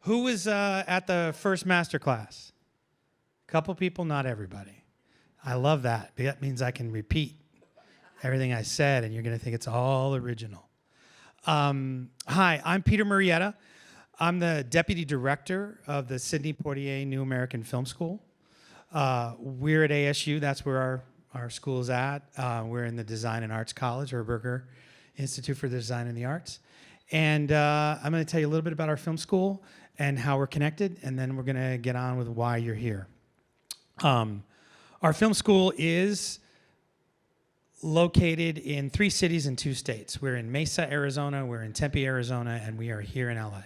Who was at the first master class? A couple people, not everybody. I love that. That means I can repeat everything I said, and you're going to think it's all original. Hi, I'm Peter Murrieta. I'm the Deputy Director of the Sidney Poitier New American Film School. We're at ASU. That's where our school is at. We're in the Design and Arts College, or Berger Institute for the Design and the Arts. And I'm going to tell you a little bit about our film school and how we're connected, and then we're going to get on with why you're here. Our film school is located in 3 cities and 2 states. We're in Mesa, Arizona, we're in Tempe, Arizona, and we are here in LA.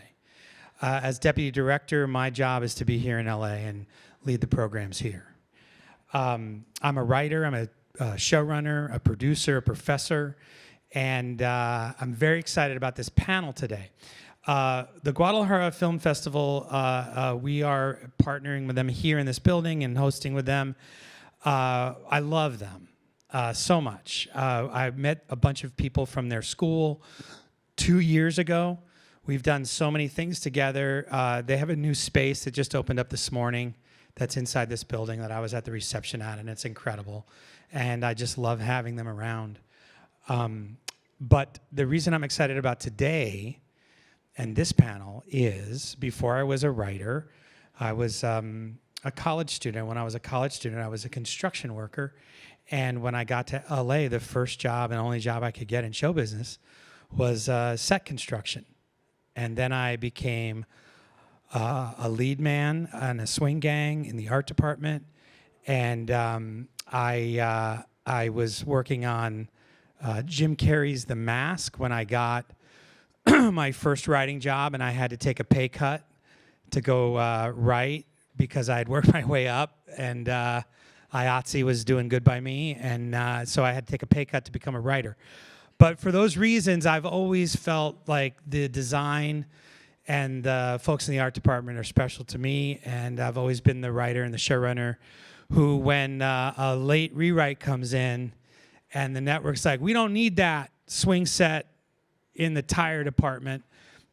As Deputy Director, my job is to be here in LA and lead the programs here. I'm a writer, I'm a showrunner, a producer, a professor, and I'm very excited about this panel today. The GuadaLAjara Film Festival, we are partnering with them here in this building and hosting with them. I love them so much. I met a bunch of people from their school 2 years ago. We've done so many things together. They have a new space that just opened up this morning that's inside this building that I was at the reception at, and it's incredible. And I just love having them around. But the reason I'm excited about today and this panel is, before I was a writer, I was a college student. When I was a college student, I was a construction worker. And when I got to LA, the first job and only job I could get in show business was set construction. And then I became a lead man on a swing gang in the art department. And I was working on Jim Carrey's The Mask when I got my first writing job, and I had to take a pay cut to go write because I had worked my way up, and IATSE was doing good by me, and so I had to take a pay cut to become a writer. But for those reasons, I've always felt like the design and the folks in the art department are special to me, and I've always been the writer and the showrunner who, when a late rewrite comes in and the network's like, we don't need that swing set in the tire department,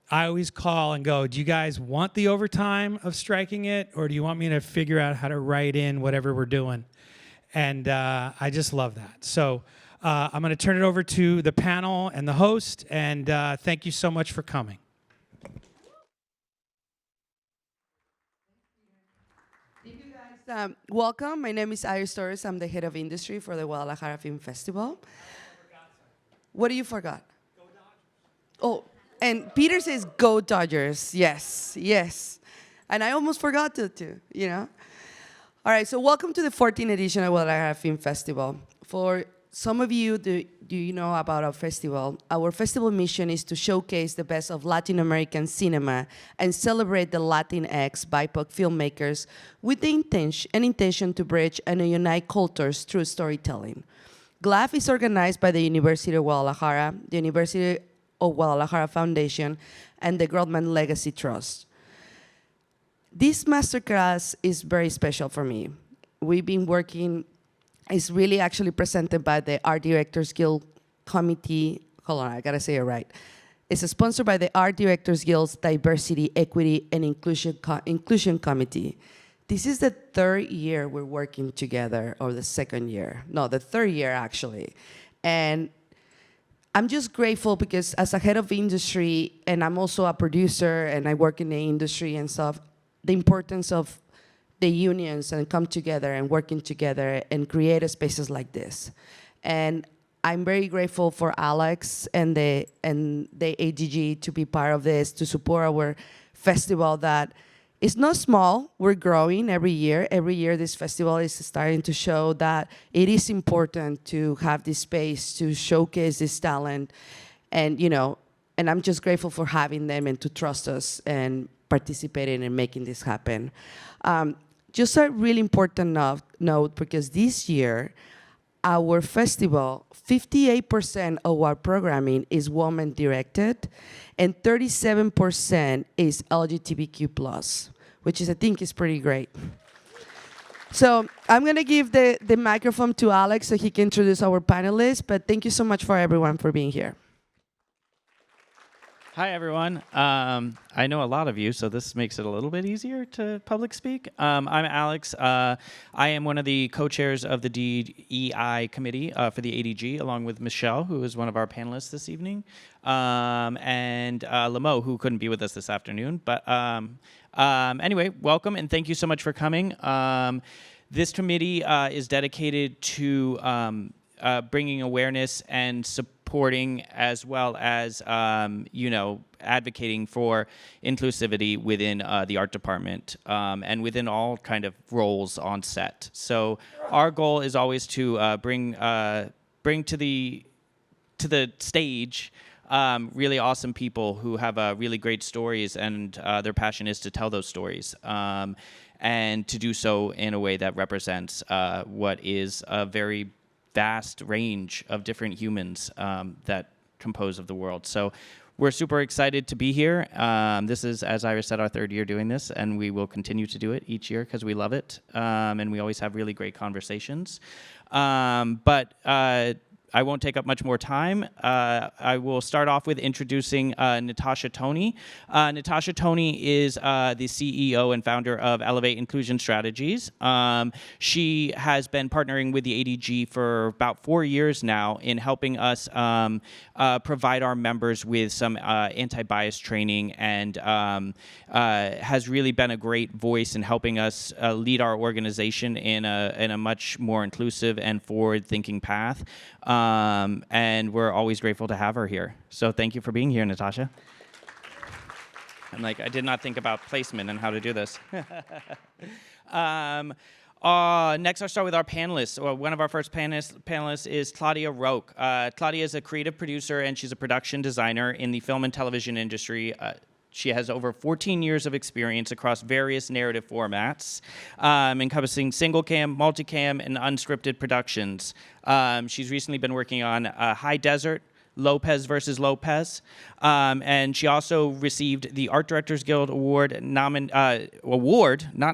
I always call and go, do you guys want the overtime of striking it, or do you want me to figure out how to write in whatever we're doing? And I just love that. So I'm going to turn it over to the panel and the host, and thank you so much for coming. Thank you guys. Welcome. My name is Iris Torres. I'm the head of industry for the GuadaLAjara Film Festival. What do you forgot? Oh, and Peter says, go Dodgers. Yes, yes. And I almost forgot to too, you know. All right, so welcome to the 14th edition of GuadaLAjara Film Festival. For some of you, do you know about our festival? Our festival mission is to showcase the best of Latin American cinema and celebrate the Latinx BIPOC filmmakers with the intention to bridge and unite cultures through storytelling. GLAFF is organized by the University of GuadaLAjara, the University of GuadaLAjara Foundation, and the Grotman Legacy Trust. This masterclass is very special for me. We've been working, it's really actually presented by the Art Directors Guild Committee. Hold on, I gotta say it right. It's sponsored by the Art Directors Guild's Diversity, Equity, and Inclusion Committee. This is the 3rd year we're working together, or the 2nd year. No, the 3rd year actually. And I'm just grateful because as a head of industry, and I'm also a producer, and I work in the industry and stuff, the importance of the unions and come together and working together and create spaces like this. And I'm very grateful for Alex and the ADG to be part of this, to support our festival that is not small. We're growing every year. Every year this festival is starting to show that it is important to have this space to showcase this talent. And, you know, and I'm just grateful for having them and to trust us and participating and making this happen. Just a really important note, because this year, our festival, 58% of our programming is woman-directed, and 37% is LGBTQ+, which is, I think, is pretty great. So I'm going to give the microphone to Alex so he can introduce our panelists, but thank you so much for everyone for being here. Hi, everyone. I know a lot of you, so this makes it a little bit easier to public speak. I'm Alex. I am one of the co-chairs of the DEI committee for the ADG, along with Michele, who is one of our panelists this evening, and Lamo, who couldn't be with us this afternoon. But anyway, welcome, and thank you so much for coming. This committee is dedicated to bringing awareness and supporting, as well as advocating for inclusivity within the art department and within all kind of roles on set. So our goal is always to bring to the stage really awesome people who have really great stories, and their passion is to tell those stories. And to do so in a way that represents what is a very vast range of different humans that compose of the world. So we're super excited to be here. This is, as Iris said, our third year doing this, and we will continue to do it each year because we love it, and we always have really great conversations. But I won't take up much more time. I will start off with introducing Natasha Tony. Natasha Tony is the CEO and founder of Elevate Inclusion Strategies. She has been partnering with the ADG for about 4 years now in helping us provide our members with some anti-bias training, and has really been a great voice in helping us lead our organization in a much more inclusive and forward-thinking path. And we're always grateful to have her here. So thank you for being here, Natasha. I did not think about placement and how to do this. Next, I'll start with our panelists. One of our first panelists is Claudia Roque. Claudia is a creative producer, and she's a production designer in the film and television industry. She has over 14 years of experience across various narrative formats, encompassing single cam, multicam, and unscripted productions. She's recently been working on High Desert, Lopez versus Lopez, and she also received the Art Directors Guild Award, not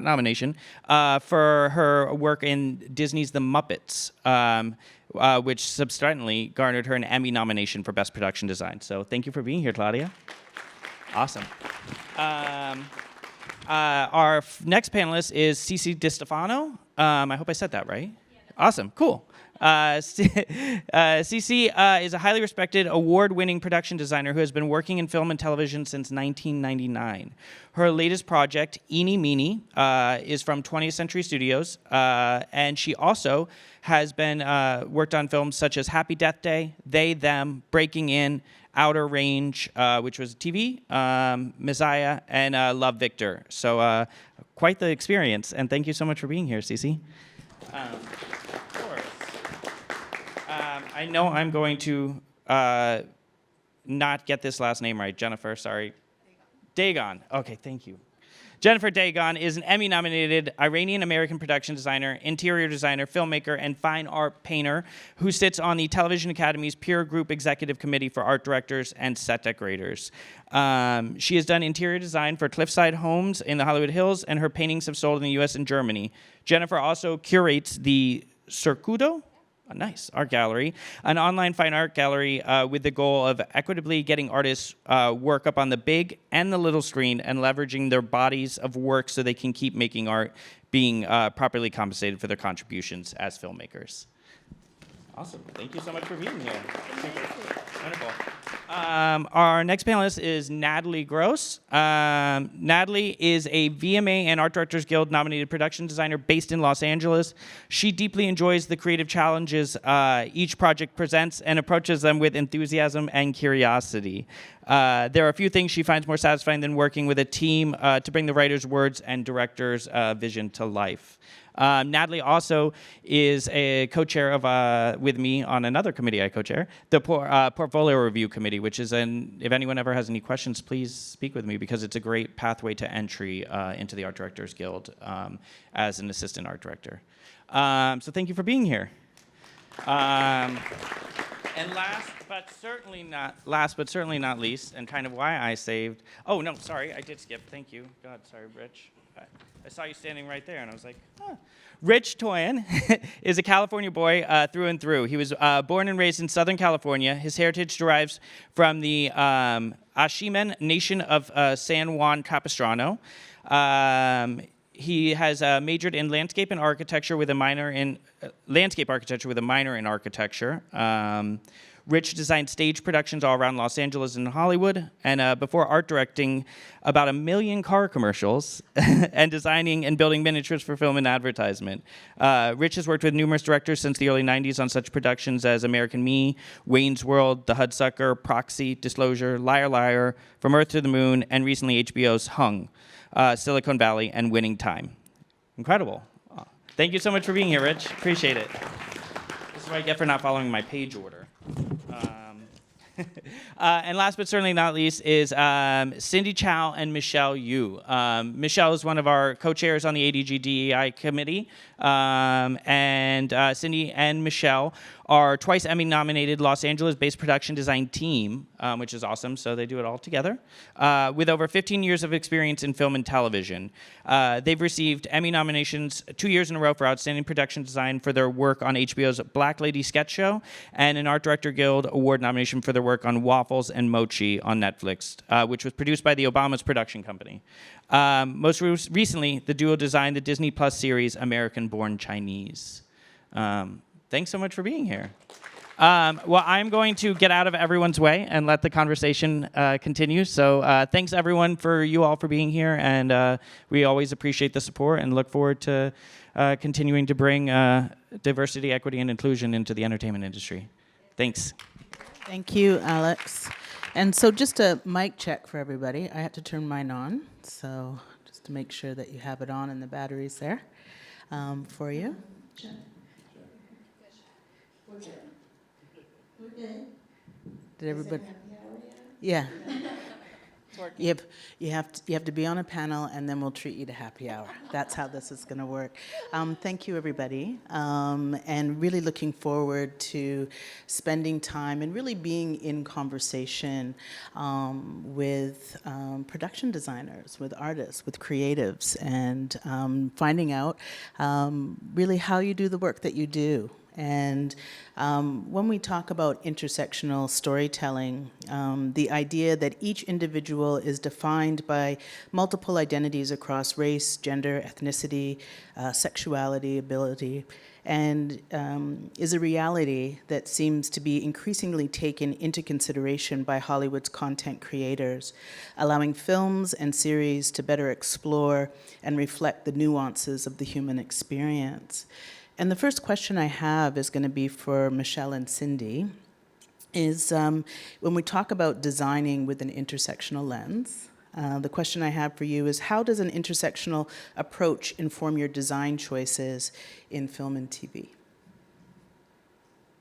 nomination, for her work in Disney's The Muppets, which subsequently garnered her an Emmy nomination for Best Production Design. So thank you for being here, Claudia. Awesome. Our next panelist is Cece DeStefano. I hope I said that right. Yeah, awesome. Cool. Cece is a highly respected, award-winning production designer who has been working in film and television since 1999. Her latest project, Eeny Meeny, is from 20th Century Studios, and she also has been worked on films such as Happy Death Day, They, Them, Breaking In, Outer Range, which was TV, Messiah, and Love, Victor. So quite the experience, and thank you so much for being here, Cece. Of course. I know I'm going to not get this last name right. Jennifer, sorry. Dehghan. Okay, thank you. Jennifer Dehghan is an Emmy-nominated Iranian-American production designer, interior designer, filmmaker, and fine art painter who sits on the Television Academy's Peer Group Executive Committee for Art Directors and Set Decorators. She has done interior design for Cliffside Homes in the Hollywood Hills, and her paintings have sold in the U.S. and Germany. Jennifer also curates the Circuito, a nice art gallery, an online fine art gallery with the goal of equitably getting artists work up on the big and the little screen and leveraging their bodies of work so they can keep making art, being properly compensated for their contributions as filmmakers. Awesome. Thank you so much for being here. Wonderful. Our next panelist is Natalie Groce. Natalie is a VMA and Art Directors Guild nominated production designer based in Los Angeles. She deeply enjoys the creative challenges each project presents and approaches them with enthusiasm and curiosity. There are a few things she finds more satisfying than working with a team to bring the writer's words and director's vision to life. Natalie also is a co-chair of, with me on another committee I co-chair, the Portfolio Review Committee, which is if anyone ever has any questions, please speak with me because it's a great pathway to entry into the Art Directors Guild as an assistant art director. So thank you for being here. And last but certainly not least, and kind of why I saved, oh no, sorry, I did skip, thank you. God, sorry, Rich. I saw you standing right there, and I was like, huh. Rich Toyon is a California boy through and through. He was born and raised in Southern California. His heritage derives from the Ashimen Nation of San Juan Capistrano. He has majored in landscape and architecture with a minor in landscape architecture with a minor in architecture. Rich designed stage productions all around Los Angeles and Hollywood, and before art directing about 1 million car commercials and designing and building miniatures for film and advertisement. Rich has worked with numerous directors since the early 90s on such productions as American Me, Wayne's World, The Hudsucker, Proxy, Disclosure, Liar Liar, From Earth to the Moon, and recently HBO's Hung, Silicon Valley, and Winning Time. Incredible. Thank you so much for being here, Rich. Appreciate it. This is what I get for not following my page order. And last but certainly not least is Cindy Chao and Michele Yu. Michele is one of our co-chairs on the ADG DEI committee, and Cindy and Michele are twice Emmy-nominated Los Angeles-based production design team, which is awesome, so they do it all together, with over 15 years of experience in film and television. They've received Emmy nominations 2 years in a row for Outstanding Production Design for their work on HBO's Black Lady Sketch Show, and an Art Director Guild Award nomination for their work on Waffles and Mochi on Netflix, which was produced by the Obama's production company. Most recently, the duo designed the Disney Plus series American Born Chinese. Thanks so much for being here. Well, I'm going to get out of everyone's way and let the conversation continue. So thanks, everyone, for you all for being here. And we always appreciate the support and look forward to continuing to bring diversity, equity, and inclusion into the entertainment industry. Thanks. Thank you, Alex. And so just a mic check for everybody. I had to turn mine on, so just to make sure that you have it on and the battery's there for you. Did everybody? Yeah. You have to be on a panel, and then we'll treat you to happy hour. That's how this is going to work. Thank you, everybody, and really looking forward to spending time and really being in conversation with production designers, with artists, with creatives, and finding out really how you do the work that you do. And when we talk about intersectional storytelling, the idea that each individual is defined by multiple identities across race, gender, ethnicity, sexuality, ability, and is a reality that seems to be increasingly taken into consideration by Hollywood's content creators, allowing films and series to better explore and reflect the nuances of the human experience. And the first question I have is going to be for Michele and Cindy, is when we talk about designing with an intersectional lens, the question I have for you is, how does an intersectional approach inform your design choices in film and TV?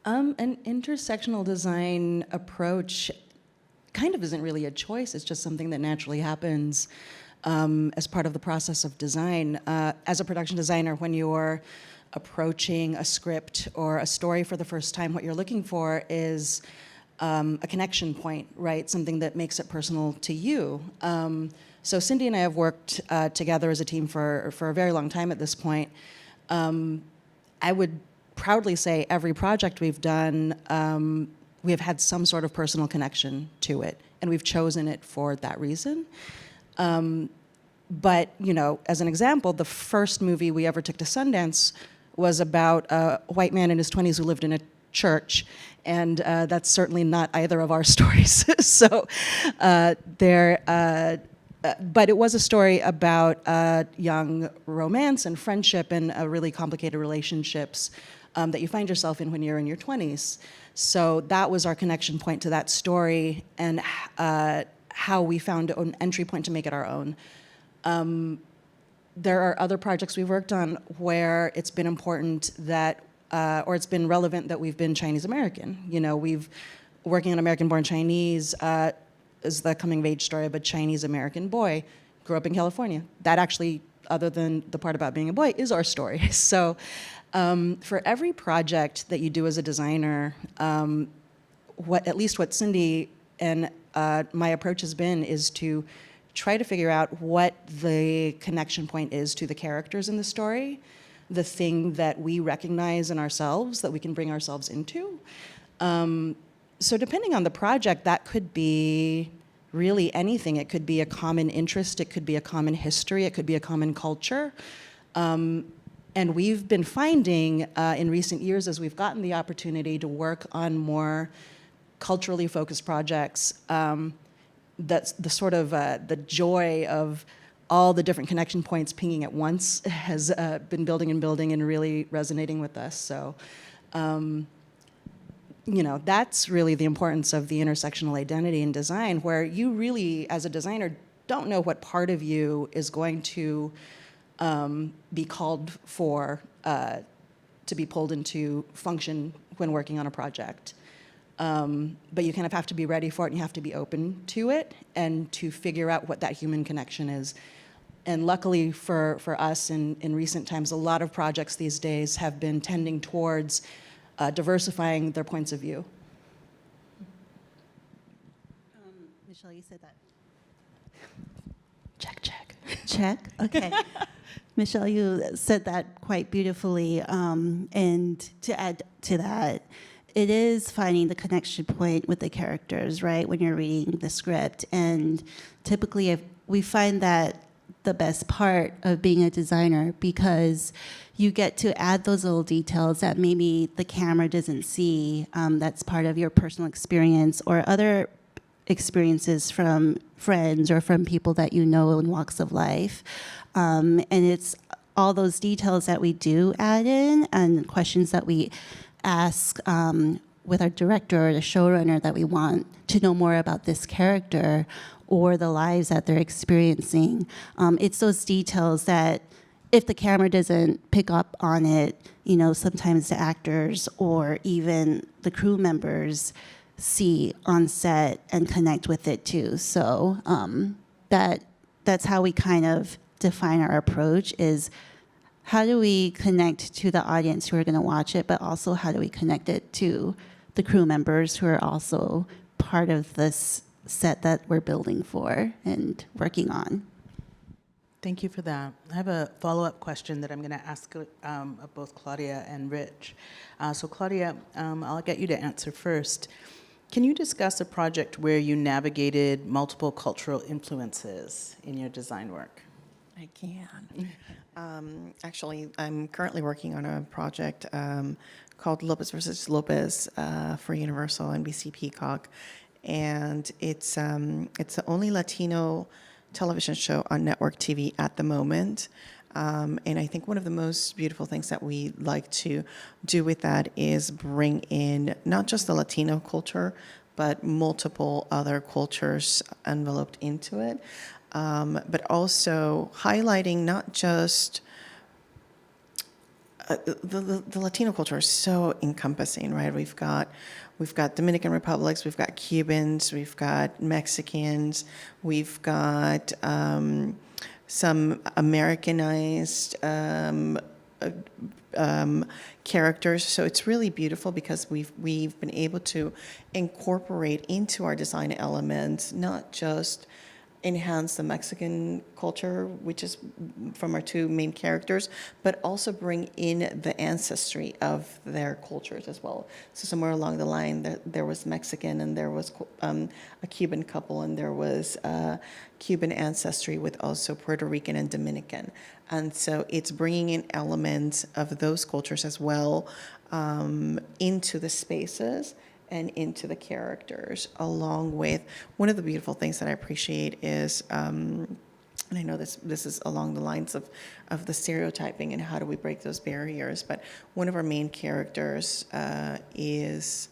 An intersectional design approach kind of isn't really a choice. It's just something that naturally happens as part of the process of design. As a production designer, when you're approaching a script or a story for the first time, what you're looking for is a connection point, right? Something that makes it personal to you. So Cindy and I have worked together as a team for a very long time at this point. I would proudly say every project we've done, we have had some sort of personal connection to it, and we've chosen it for that reason. But, you know, as an example, the first movie we ever took to Sundance was about a white man in his 20s who lived in a church, and that's certainly not either of our stories. So but it was a story about young romance and friendship and really complicated relationships that you find yourself in when you're in your 20s. So that was our connection point to that story, and how we found an entry point to make it our own. There are other projects we've worked on where it's been important that, or it's been relevant that we've been Chinese American. You know, working on American Born Chinese is the coming of age story of a Chinese American boy, grew up in California. That actually, other than the part about being a boy, is our story. So for every project that you do as a designer, at least what Cindy and my approach has been is to try to figure out what the connection point is to the characters in the story, the thing that we recognize in ourselves that we can bring ourselves into. So depending on the project, that could be really anything. It could be a common interest, it could be a common history, it could be a common culture. And we've been finding in recent years, as we've gotten the opportunity to work on more culturally focused projects, that's the sort of the joy of all the different connection points pinging at once has been building and building and really resonating with us. So, you know, that's really the importance of the intersectional identity in design, where you really, as a designer, don't know what part of you is going to be called for to be pulled into function when working on a project. But you kind of have to be ready for it, and you have to be open to it and to figure out what that human connection is. And luckily for us in recent times, a lot of projects these days have been tending towards diversifying their points of view. Michelle, you said that. Check, check. Check. Okay. Michelle, you said that quite beautifully. And to add to that, it is finding the connection point with the characters, right, when you're reading the script. And typically, if we find that the best part of being a designer, because you get to add those little details that maybe the camera doesn't see, that's part of your personal experience or other experiences from friends or from people that you know in walks of life. And it's all those details that we do add in and questions that we ask with our director or the showrunner that we want to know more about this character or the lives that they're experiencing. It's those details that if the camera doesn't pick up on it, you know, sometimes the actors or even the crew members see on set and connect with it too. So that's how we kind of define our approach, is how do we connect to the audience who are going to watch it, but also how do we connect it to the crew members who are also part of this set that we're building for and working on. Thank you for that. I have a follow-up question that I'm going to ask of both Claudia and Rich. So Claudia, I'll get you to answer first. Can you discuss a project where you navigated multiple cultural influences in your design work? I can. Actually, I'm currently working on a project called Lopez versus Lopez for Universal NBC Peacock, and it's the only Latino television show on network TV at the moment. And I think one of the most beautiful things that we like to do with that is bring in not just the Latino culture, but multiple other cultures enveloped into it. But also highlighting not just the Latino culture is so encompassing, right? We've got Dominican Republics, we've got Cubans, we've got Mexicans, we've got some Americanized characters. So it's really beautiful because we've been able to incorporate into our design elements not just enhance the Mexican culture, which is from our two main characters, but also bring in the ancestry of their cultures as well. So somewhere along the line, there was Mexican, and there was a Cuban couple, and there was Cuban ancestry with also Puerto Rican and Dominican. And so it's bringing in elements of those cultures as well into the spaces and into the characters, along with one of the beautiful things that I appreciate is, and I know this is along the lines of the stereotyping and how do we break those barriers, but one of our main characters is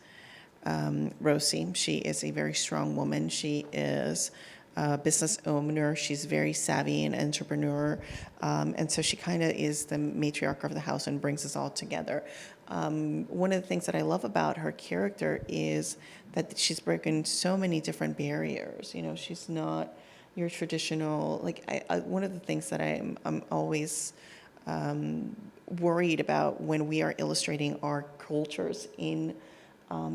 Roce. She is a very strong woman. She is a business owner. She's very savvy and entrepreneur. And so she kind of is the matriarch of the house and brings us all together. One of the things that I love about her character is that she's broken so many different barriers. You know, she's not your traditional, like, one of the things that I'm always worried about when we are illustrating our cultures in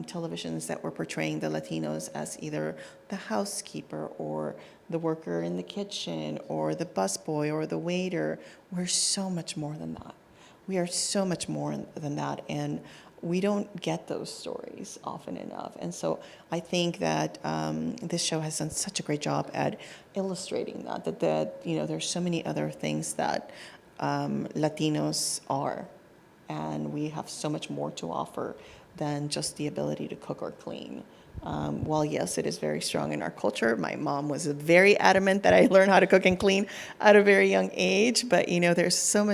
television is that we're portraying the Latinos as either the housekeeper or the worker in the kitchen or the busboy or the waiter. We're so much more than that. We are so much more than that. And we don't get those stories often enough. And so I think that this show has done such a great job at illustrating that you know, there's so many other things that Latinos are, and we have so much more to offer than just the ability to cook or clean. While yes, it is very strong in our culture, my mom was very adamant that I learn how to cook and clean at a very young age. But you know, there's so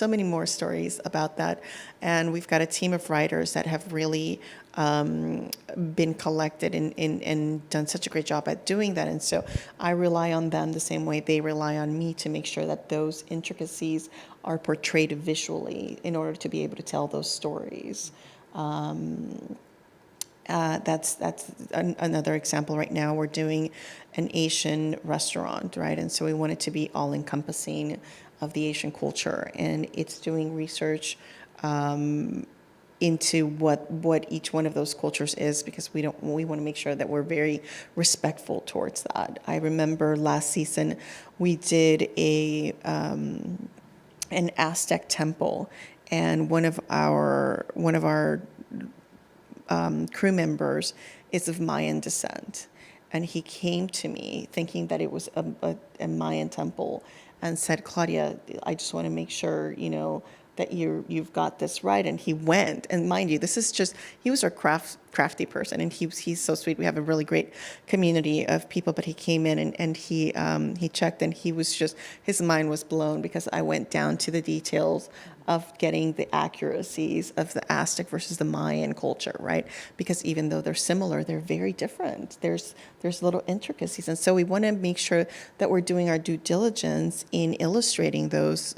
many more stories about that, and we've got a team of writers that have really been collected and done such a great job at doing that. And so I rely on them the same way they rely on me to make sure that those intricacies are portrayed visually in order to be able to tell those stories. That's another example. Right now we're doing an Asian restaurant, right? And so we want it to be all encompassing of the Asian culture, and it's doing research into what each one of those cultures is, because we want to make sure that we're very respectful towards that. I remember last season we did an Aztec temple, and one of our crew members is of Mayan descent, and he came to me thinking that it was a Mayan temple, and said, "Claudia, I just want to make sure, you know, that you've got this right." And he went, and mind you, this is just, he was our crafty person, and he's so sweet. We have a really great community of people, but he came in and he checked, and he was just, his mind was blown, because I went down to the details of getting the accuracies of the Aztec versus the Mayan culture, right? Because even though they're similar, they're very different. There's little intricacies, and so we want to make sure that we're doing our due diligence in illustrating those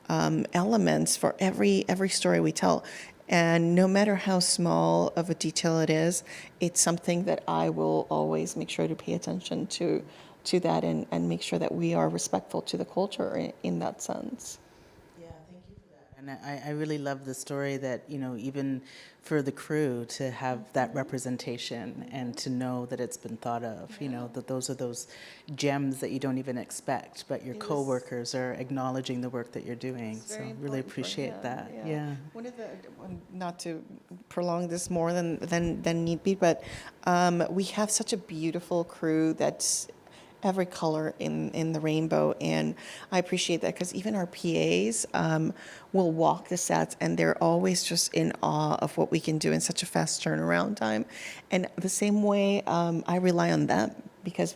elements for every story we tell. And no matter how small of a detail it is, it's something that I will always make sure to pay attention to that, and make sure that we are respectful to the culture in that sense. Yeah, thank you for that. And I really love the story that, you know, even for the crew to have that representation and to know that it's been thought of, you know, that those are those gems that you don't even expect, but your coworkers are acknowledging the work that you're doing. So really appreciate that. Yeah. One of the, not to prolong this more than need be, but we have such a beautiful crew that's every color in the rainbow, and I appreciate that, because even our PAs will walk the sets, and they're always just in awe of what we can do in such a fast turnaround time. And the same way, I rely on them, because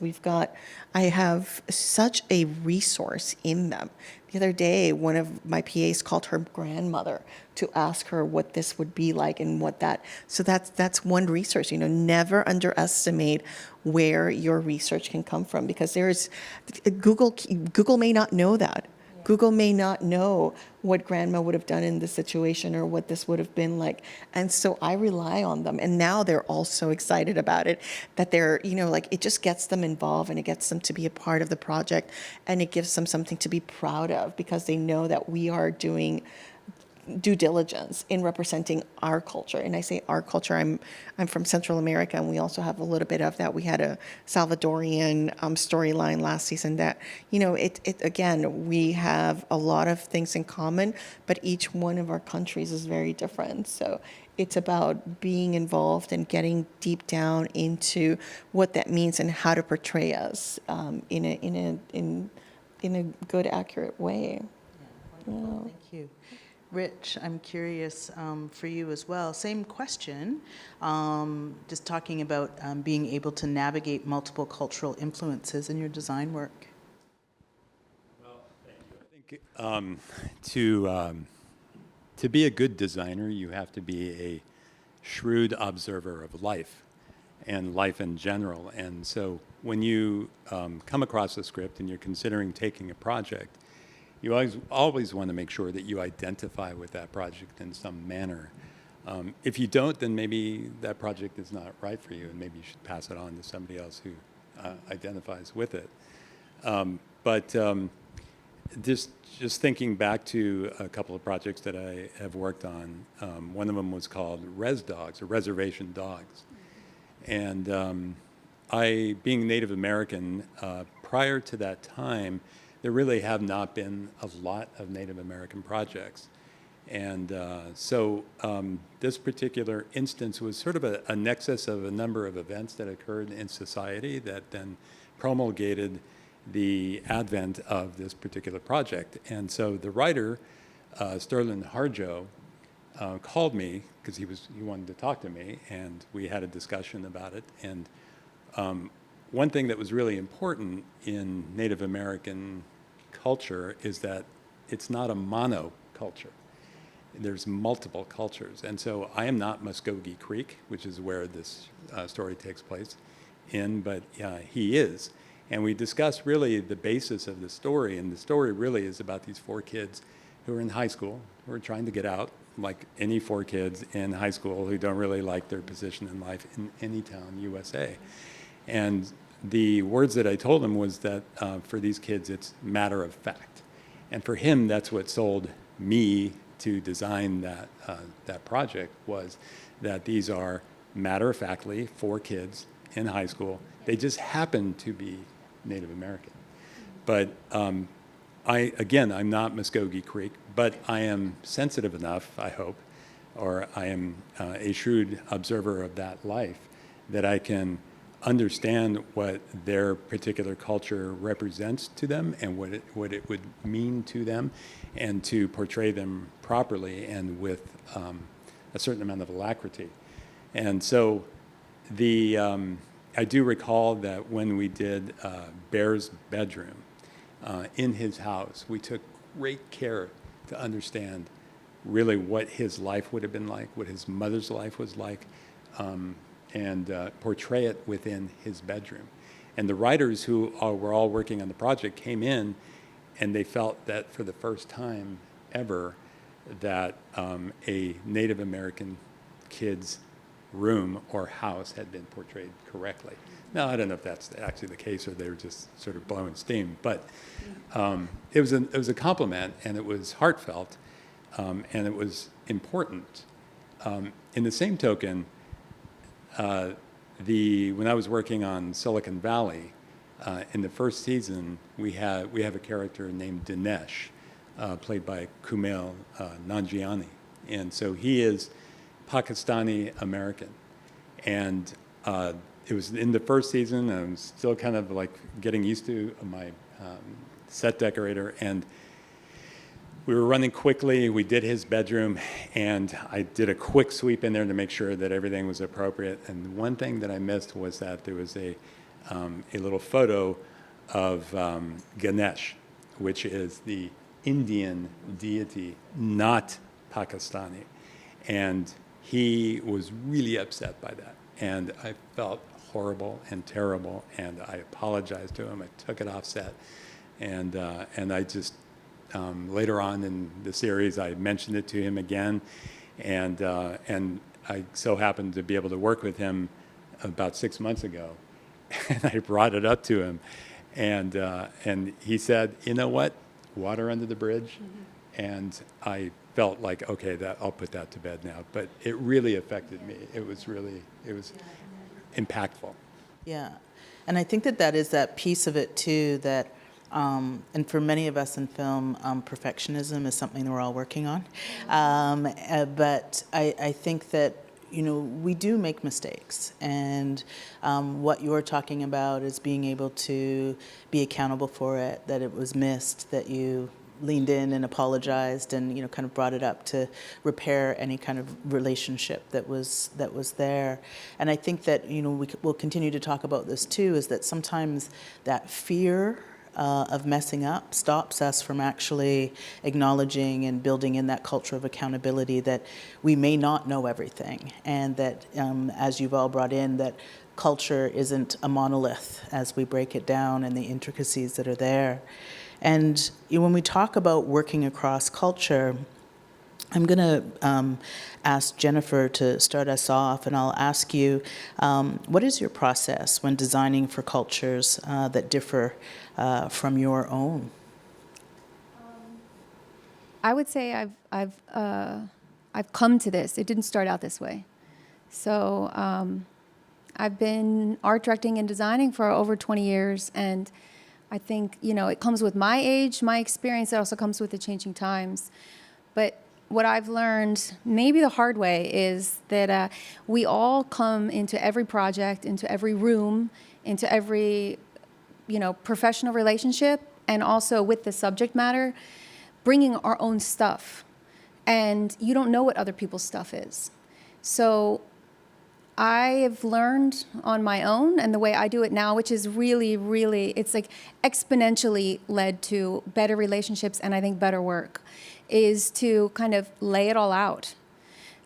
I have such a resource in them. The other day, one of my PAs called her grandmother to ask her what this would be like and what that. So that's one resource. You know, never underestimate where your research can come from, because there's Google may not know that. Google may not know what grandma would have done in this situation or what this would have been like. And so I rely on them. And now they're all so excited about it that they're, you know, like, it just gets them involved, and it gets them to be a part of the project, and it gives them something to be proud of, because they know that we are doing due diligence in representing our culture. And I say our culture, I'm from Central America, and we also have a little bit of that. We had a Salvadorian storyline last season that, you know, it again, we have a lot of things in common, but each one of our countries is very different. So it's about being involved and getting deep down into what that means and how to portray us in a good, accurate way. Yeah, wonderful. Thank you. Rich, I'm curious for you as well. Same question, just talking about being able to navigate multiple cultural influences in your design work. Well, thank you. I think to be a good designer, you have to be a shrewd observer of life and life in general. And so when you come across a script and you're considering taking a project, you always want to make sure that you identify with that project in some manner. If you don't, then maybe that project is not right for you, and maybe you should pass it on to somebody else who identifies with it. But just thinking back to a couple of projects that I have worked on, one of them was called Res Dogs, or Reservation Dogs. And I, being Native American, prior to that time, there really have not been a lot of Native American projects. And this particular instance was sort of a nexus of a number of events that occurred in society that then promulgated the advent of this particular project. And so the writer, Sterling Harjo, called me because he wanted to talk to me, and we had a discussion about it. And one thing that was really important in Native American culture is that it's not a monoculture. There's multiple cultures. And so I am not Muskogee Creek, which is where this story takes place but he is. And we discussed really the basis of the story, and the story really is about these 4 kids who are in high school, who are trying to get out, like any 4 kids in high school who don't really like their position in life in any town, USA. And the words that I told him was that for these kids, it's matter of fact. And for him, that's what sold me to design that project, was that these are matter-of-factly 4 kids in high school. They just happen to be Native American. But I'm not Muskogee Creek, but I am sensitive enough, I hope, or I am a shrewd observer of that life, that I can understand what their particular culture represents to them and what it would mean to them, and to portray them properly and with a certain amount of alacrity. And so I do recall that when we did Bear's bedroom in his house, we took great care to understand really what his life would have been like, what his mother's life was like, and portray it within his bedroom. And the writers who were all working on the project came in, and they felt that for the first time ever that a Native American kid's room or house had been portrayed correctly. Now, I don't know if that's actually the case or they were just sort of blowing steam, but it was a compliment, and it was heartfelt, and it was important. In the same token, when I was working on Silicon Valley, in the first season, we have a character named Dinesh, played by Kumail Nanjiani. And so he is Pakistani American. And it was in the first season, I was still kind of like getting used to my set decorator, and we were running quickly. We did his bedroom, and I did a quick sweep in there to make sure that everything was appropriate. And one thing that I missed was that there was a little photo of Ganesh, which is the Indian deity, not Pakistani. And he was really upset by that. And I felt horrible and terrible, and I apologized to him. I took it off set. And I just, later on in the series, I mentioned it to him again. And I so happened to be able to work with him about 6 months ago. And I brought it up to him. And he said, you know what? Water under the bridge. Mm-hmm. And I felt like, okay, I'll put that to bed now. But it really affected me. It was impactful. Yeah. And I think that is that piece of it too, that and for many of us in film, perfectionism is something that we're all working on. But I think that, we do make mistakes. And what you're talking about is being able to be accountable for it, that it was missed, that you leaned in and apologized and, kind of brought it up to repair any kind of relationship that was there. And I think that, we'll continue to talk about this too, is that sometimes that fear of messing up stops us from actually acknowledging and building in that culture of accountability, that we may not know everything, and that, as you've all brought in, that culture isn't a monolith as we break it down and the intricacies that are there. And when we talk about working across culture, I'm going to ask Jennifer to start us off, and I'll ask you, what is your process when designing for cultures that differ from your own? I would say I've come to this. It didn't start out this way. So I've been art directing and designing for over 20 years, and I think, it comes with my age, my experience. It also comes with the changing times. But what I've learned, maybe the hard way, is that we all come into every project, into every room, into every, professional relationship, and also with the subject matter, bringing our own stuff. And you don't know what other people's stuff is. So I have learned on my own, and the way I do it now, which is really, really, it's like exponentially led to better relationships and I think better work, is to kind of lay it all out.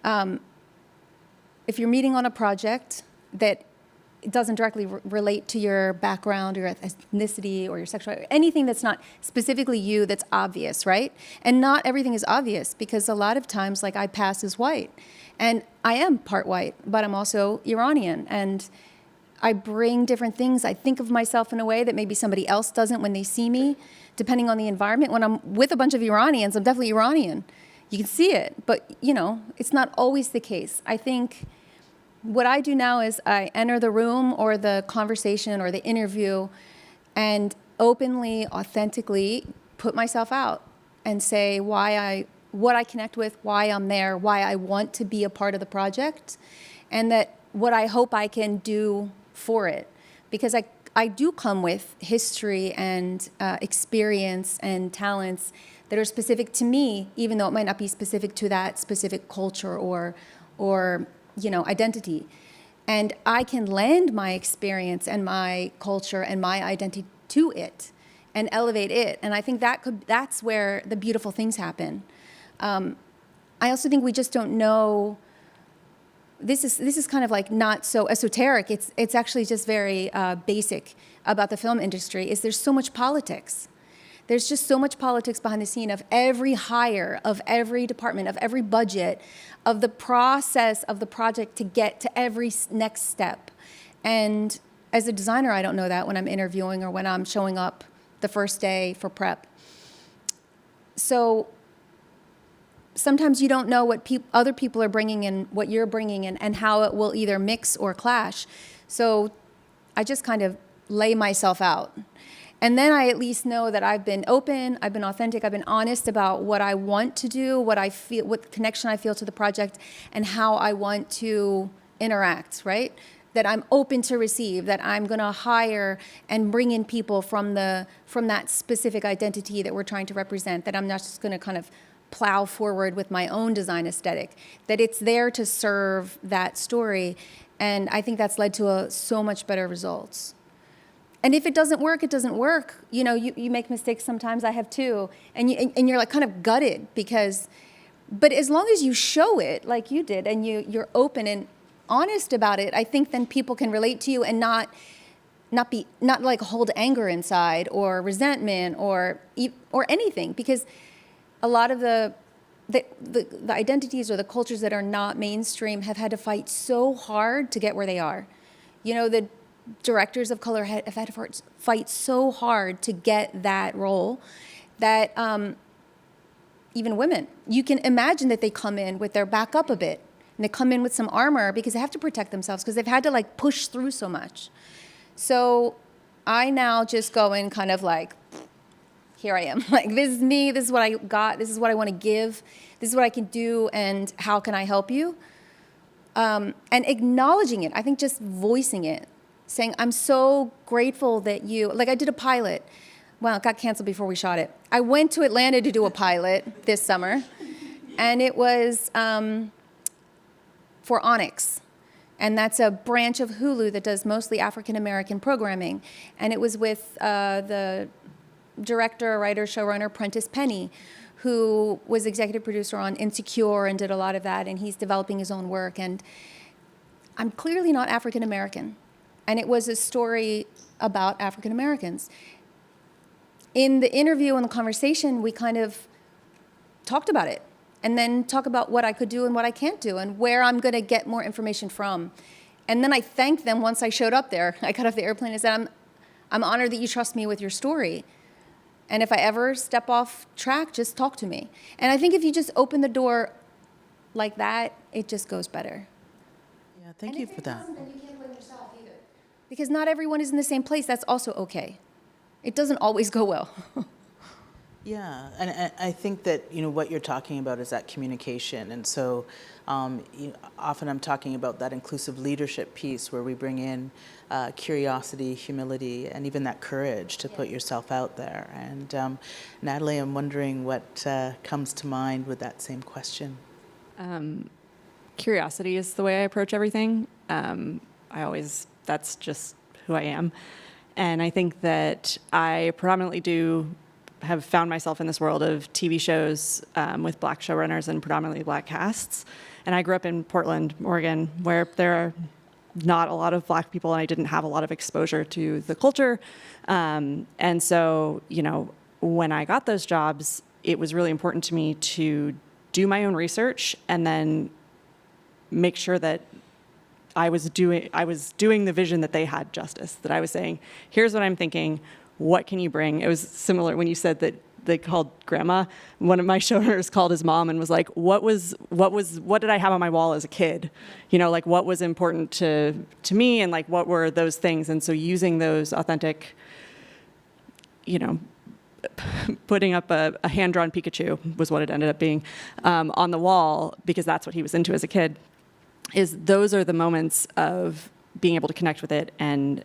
If you're meeting on a project that doesn't directly relate to your background or your ethnicity or your sexuality, anything that's not specifically you that's obvious, right? And not everything is obvious, because a lot of times, like, I pass as white. And I am part white, but I'm also Iranian. And I bring different things. I think of myself in a way that maybe somebody else doesn't when they see me, depending on the environment. When I'm with a bunch of Iranians, I'm definitely Iranian. You can see it, but it's not always the case. I think what I do now is I enter the room or the conversation or the interview and openly, authentically put myself out and say what I connect with, why I'm there, why I want to be a part of the project, and that what I hope I can do for it. Because I do come with history and experience and talents that are specific to me, even though it might not be specific to that specific culture or identity. And I can lend my experience and my culture and my identity to it and elevate it. And I think that's where the beautiful things happen. I also think we just don't know. This is kind of like not so esoteric. It's actually just very basic about the film industry. Is there's so much politics. There's just so much politics behind the scene of every hire, of every department, of every budget, of the process of the project to get to every next step. And as a designer, I don't know that when I'm interviewing or when I'm showing up the first day for prep. So sometimes you don't know what other people are bringing in, what you're bringing in, and how it will either mix or clash. So I just kind of lay myself out. And then I at least know that I've been open, I've been authentic, I've been honest about what I want to do, what I feel, what connection I feel to the project, and how I want to interact, right? That I'm open to receive, that I'm gonna hire and bring in people from that specific identity that we're trying to represent, that I'm not just gonna kind of plow forward with my own design aesthetic, that it's there to serve that story. And I think that's led to so much better results. And if it doesn't work, it doesn't work. You make mistakes sometimes, I have too. And you're like kind of gutted but as long as you show it like you did and you're open and honest about it, I think then people can relate to you and not like hold anger inside or resentment or anything, because a lot of the identities or the cultures that are not mainstream have had to fight so hard to get where they are. The directors of color have had to fight so hard to get that role that even women, you can imagine that they come in with their back up a bit and they come in with some armor because they have to protect themselves because they've had to like push through so much. So I now just go in kind of like, here I am. Like, this is me, this is what I got, this is what I want to give, this is what I can do, and how can I help you? And acknowledging it, I think just voicing it, saying, I'm so grateful that I did a pilot. Well, it got canceled before we shot it. I went to Atlanta to do a pilot this summer, and it was for Onyx. And that's a branch of Hulu that does mostly African-American programming. And it was with the director, writer, showrunner, Prentice Penny, who was executive producer on Insecure and did a lot of that, and he's developing his own work. And I'm clearly not African-American. And it was a story about African Americans. In the interview and the conversation, we kind of talked about it, and then talk about what I could do and what I can't do, and where I'm going to get more information from. And then I thanked them once I showed up there. I got off the airplane and said, I'm honored that you trust me with your story. And if I ever step off track, just talk to me. And I think if you just open the door like that, it just goes better. Yeah, thank you for that. And you can't blame yourself either. Because not everyone is in the same place. That's also okay. It doesn't always go well. Yeah, and I think that, what you're talking about is that communication. And so often I'm talking about that inclusive leadership piece where we bring in curiosity, humility, and even that courage to put yourself out there. And Natalie, I'm wondering what comes to mind with that same question. Curiosity is the way I approach everything. That's just who I am. And I think that I predominantly have found myself in this world of TV shows with Black showrunners and predominantly Black casts. And I grew up in Portland, Oregon, where there are not a lot of Black people, and I didn't have a lot of exposure to the culture. And so, when I got those jobs, it was really important to me to do my own research and then make sure that I was doing the vision that they had justice, that I was saying, here's what I'm thinking, what can you bring? It was similar when you said that they called grandma. One of my showrunners called his mom and was like, what did I have on my wall as a kid? What was important to me, and what were those things? And so using those authentic, putting up a hand-drawn Pikachu was what it ended up being on the wall, because that's what he was into as a kid. Those are the moments of being able to connect with it and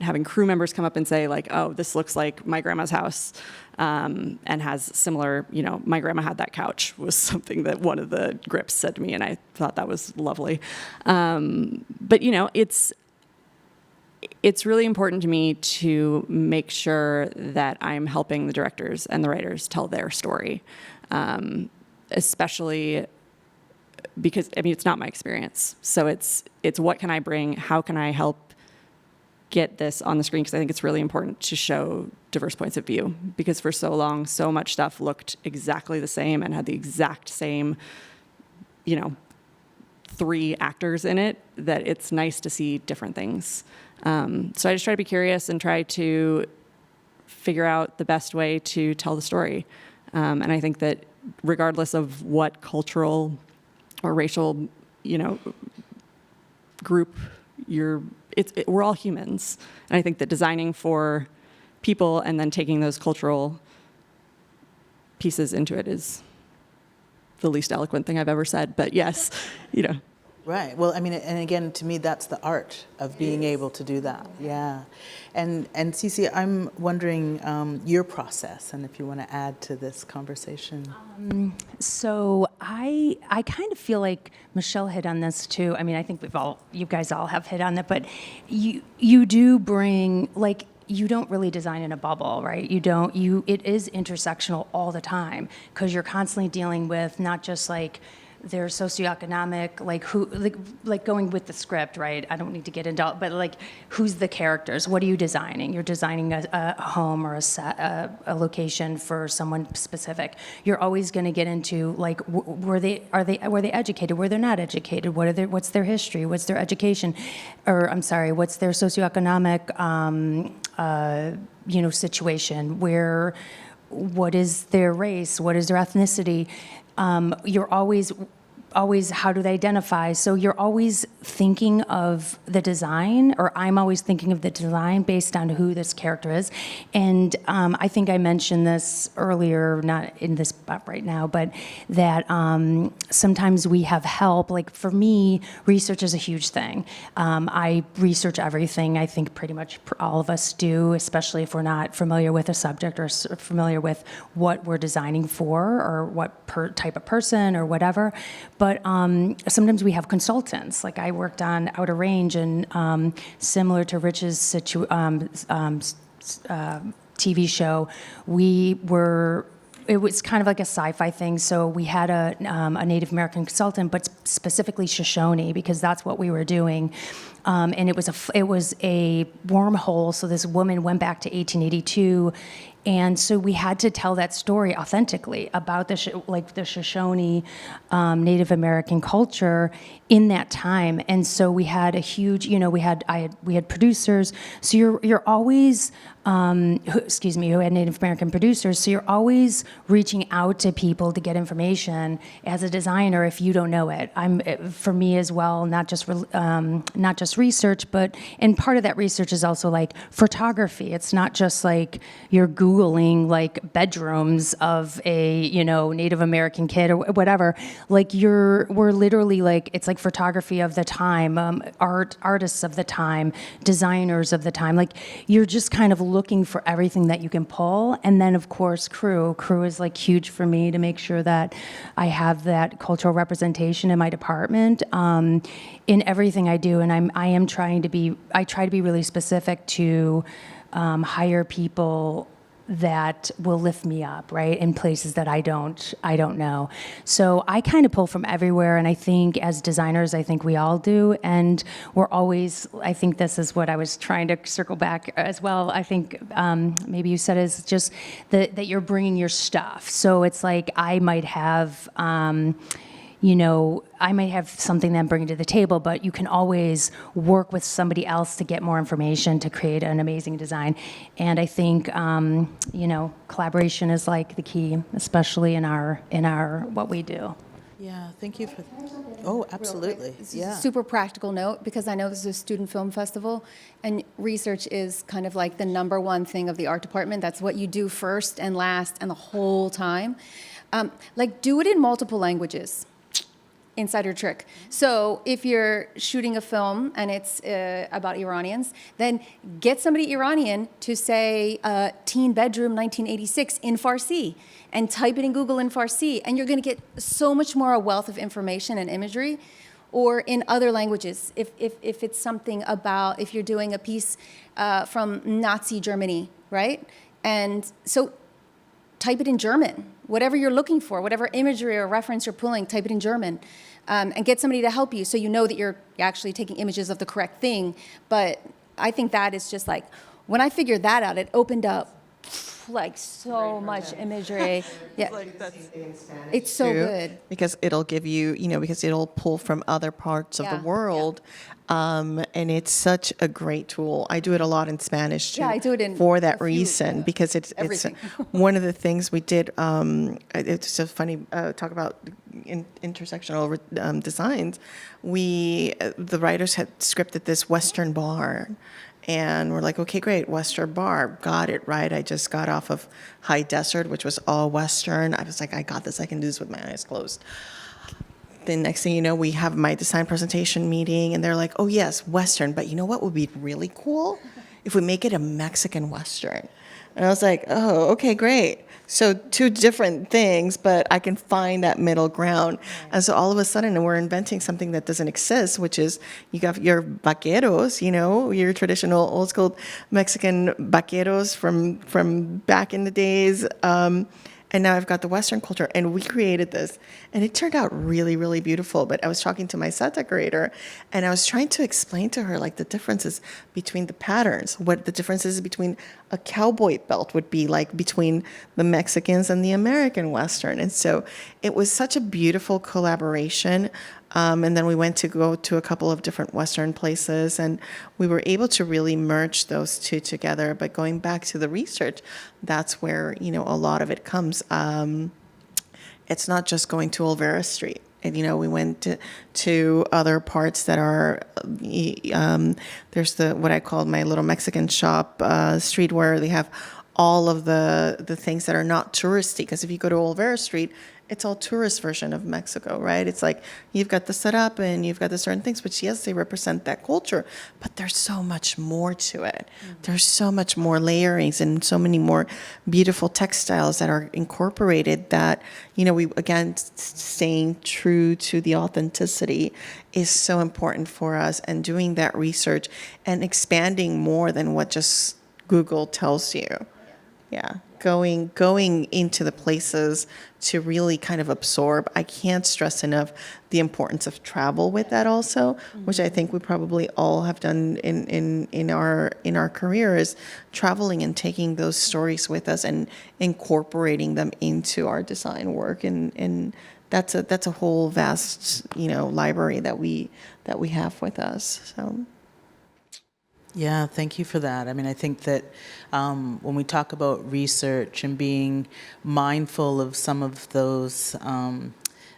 having crew members come up and say, oh, this looks like my grandma's house, and has similar, my grandma had that couch, was something that one of the grips said to me, and I thought that was lovely. But it's really important to me to make sure that I'm helping the directors and the writers tell their story, especially because it's not my experience. So it's what can I bring? How can I help get this on the screen? Because I think it's really important to show diverse points of view, because for so long, so much stuff looked exactly the same and had the exact same, 3 actors in it, that it's nice to see different things. So I just try to be curious and try to figure out the best way to tell the story. And I think that regardless of what cultural or racial, group we're all humans. And I think that designing for people and then taking those cultural pieces into it is the least eloquent thing I've ever said, but yes, Right. Well, and again, to me, that's the art of being able to do that. Yeah. And Cece, I'm wondering your process, and if you want to add to this conversation. So I kind of feel like Michele hit on this too. I think you guys all have hit on it, but you do bring, you don't really design in a bubble, right? It is intersectional all the time, because you're constantly dealing with not just their socioeconomic, going with the script, right? I don't need to get into, but who's the characters? What are you designing? You're designing a home or a set, a location for someone specific. You're always going to get into were they educated? Were they not educated? What's their history? What's their education? What's their socioeconomic, situation? What is their race? What is their ethnicity? You're always, how do they identify? So you're always thinking of the design, or I'm always thinking of the design based on who this character is. And I think I mentioned this earlier, not in this spot right now, but that sometimes we have help. For me, research is a huge thing. I research everything. I think pretty much all of us do, especially if we're not familiar with a subject or familiar with what we're designing for, or what type of person or whatever. But sometimes we have consultants. I worked on Outer Range, and similar to Rich's TV show, it was kind of like a sci-fi thing. So we had a Native American consultant, but specifically Shoshone, because that's what we were doing. And it was a wormhole. So this woman went back to 1882. And so we had to tell that story authentically about the Shoshone Native American culture in that time. And so we had a huge, we had producers. So you're always, who had Native American producers. So you're always reaching out to people to get information as a designer if you don't know it. for me as well, not just research, and part of that research is also like photography. It's not just like you're Googling like bedrooms of a, Native American kid or whatever. Like we're literally like, it's like photography of the time, artists of the time, designers of the time. Like you're just kind of looking for everything that you can pull. And then of course, crew is like huge for me to make sure that I have that cultural representation in my department, in everything I do. And I try to be really specific to hire people that will lift me up, right, in places that I don't know. So I kind of pull from everywhere, and I think as designers, I think we all do, and we're always, I think this is what I was trying to circle back as well. I think maybe you said is just that you're bringing your stuff. So it's like I might have, I might have something that I'm bringing to the table, but you can always work with somebody else to get more information to create an amazing design. And I think, collaboration is like the key, especially in our what we do. Yeah, thank you for. Oh, absolutely. Yeah. Super practical note, because I know this is a student film festival, and research is kind of like the number one thing of the art department. That's what you do first and last and the whole time. Do it in multiple languages. Insider trick. So if you're shooting a film and it's about Iranians, then get somebody Iranian to say teen bedroom 1986 in Farsi and type it in Google in Farsi, and you're going to get so much more a wealth of information and imagery. Or in other languages, if it's something about, if you're doing a piece from Nazi Germany, right? And so type it in German. Whatever you're looking for, whatever imagery or reference you're pulling, type it in German. And get somebody to help you so you know that you're actually taking images of the correct thing. But I think that is just like, when I figured that out, it opened up like so much imagery. Yeah, it's so good. Because it'll give you, because it'll pull from other parts of the world. And it's such a great tool. I do it a lot in Spanish too. Yeah, I do it in for that reason, because it's one of the things we did. It's so funny, talk about intersectional designs. The writers had scripted this Western bar. And we're like, okay, great, Western bar, got it, right? I just got off of High Desert, which was all Western. I was like, I got this, I can do this with my eyes closed. The next thing you know, we have my design presentation meeting, and they're like, oh yes, Western, but you know what would be really cool? If we make it a Mexican Western. And I was like, oh, okay, great. So two different things, but I can find that middle ground. And so all of a sudden, we're inventing something that doesn't exist, which is you got your vaqueros, your traditional old school Mexican vaqueros from back in the days. And now I've got the Western culture, and we created this, and it turned out really, really beautiful. But I was talking to my set decorator, and I was trying to explain to her like the differences between the patterns, what the differences between a cowboy belt would be like between the Mexicans and the American Western. And so it was such a beautiful collaboration. And then we went to go to a couple of different Western places, and we were able to really merge those two together. But going back to the research, that's where, a lot of it comes. It's not just going to Olvera Street. And, we went to other parts that are, there's what I call my little Mexican shop street, where they have all of the things that are not touristy. Because if you go to Olvera Street, it's all tourist version of Mexico, right? It's like you've got the setup and you've got the certain things, which yes, they represent that culture, but there's so much more to it. Mm-hmm. There's so much more layerings and so many more beautiful textiles that are incorporated that, we, again, staying true to the authenticity is so important for us, and doing that research and expanding more than what just Google tells you. Yeah. Going into the places to really kind of absorb. I can't stress enough the importance of travel with that also, which I think we probably all have done in our careers, traveling and taking those stories with us and incorporating them into our design work, and that's a whole vast library that we have with us. So. Yeah, thank you for that. I mean, I think that when we talk about research and being mindful of some of those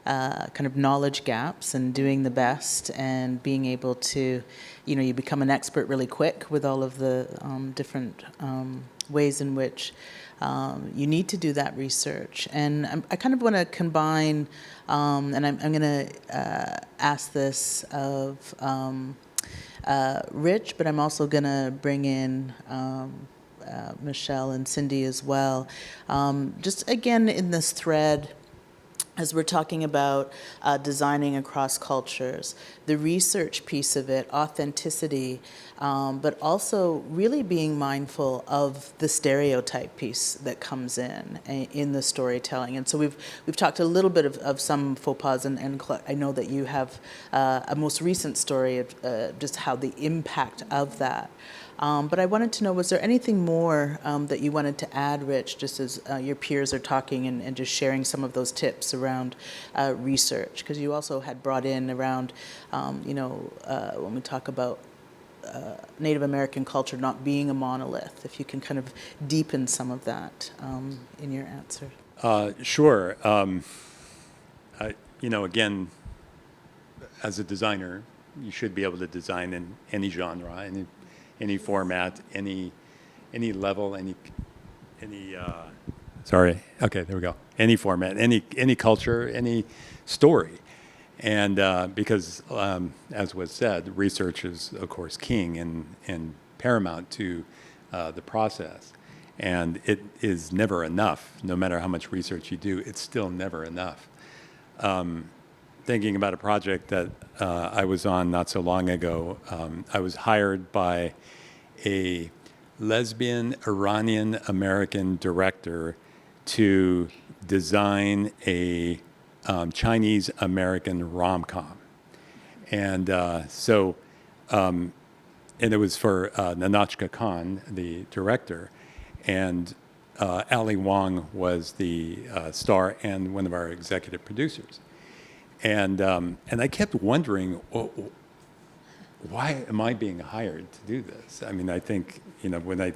kind of knowledge gaps and doing the best and being able to, you become an expert really quick with all of the different ways in which you need to do that research. And I kind of want to combine, and I'm going to ask this of Rich, but I'm also going to bring in Michele and Cindy as well. Just again in this thread, as we're talking about designing across cultures, the research piece of it, authenticity, but also really being mindful of the stereotype piece that comes in the storytelling. And so we've talked a little bit of some faux pas, and I know that you have a most recent story of just how the impact of that. But I wanted to know, was there anything more that you wanted to add, Rich, just as your peers are talking and just sharing some of those tips around research? Because you also had brought in around, when we talk about Native American culture not being a monolith, if you can kind of deepen some of that in your answer. Sure. Again, as a designer, you should be able to design in any genre, any format, any level, any sorry, okay, there we go. Any format, any culture, any story. And because, as was said, research is, of course, king and paramount to the process. And it is never enough. No matter how much research you do, it's still never enough. Thinking about a project that I was on not so long ago, I was hired by a lesbian Iranian American director to design a Chinese American rom-com. And and it was for Natasha Tony, the director, and Ali Wong was the star and one of our executive producers. And I kept wondering, why am I being hired to do this? I mean, I think, when I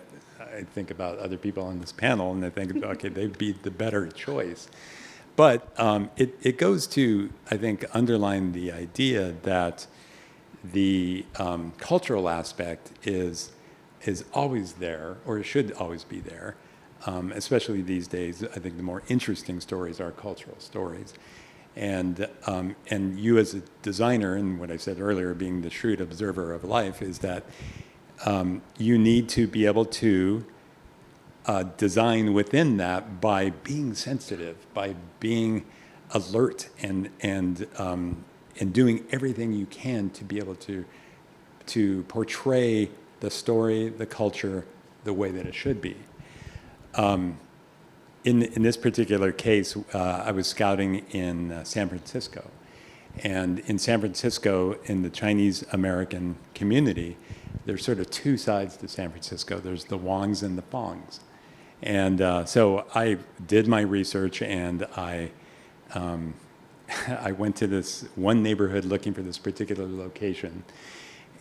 think about other people on this panel, and I think, okay, they'd be the better choice. But it goes to, I think, underline the idea that the cultural aspect is always there, or it should always be there. Especially these days, I think the more interesting stories are cultural stories. And you as a designer, and what I said earlier, being the shrewd observer of life, is that you need to be able to design within that by being sensitive, by being alert, and doing everything you can to be able to portray the story, the culture, the way that it should be. In this particular case, I was scouting in San Francisco. And in San Francisco, in the Chinese American community, there's sort of two sides to San Francisco. There's the Wongs and the Fongs. And so I did my research, and I went to this one neighborhood looking for this particular location.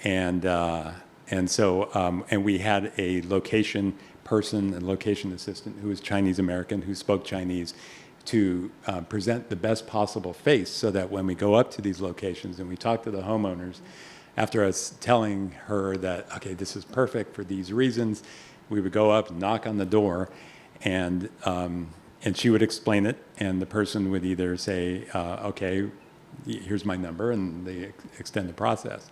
And we had a location person, a location assistant who was Chinese American, who spoke Chinese, to present the best possible face, so that when we go up to these locations and we talk to the homeowners, after us telling her that, okay, this is perfect for these reasons, we would go up and knock on the door, and she would explain it, and the person would either say, okay, here's my number, and they extend the process.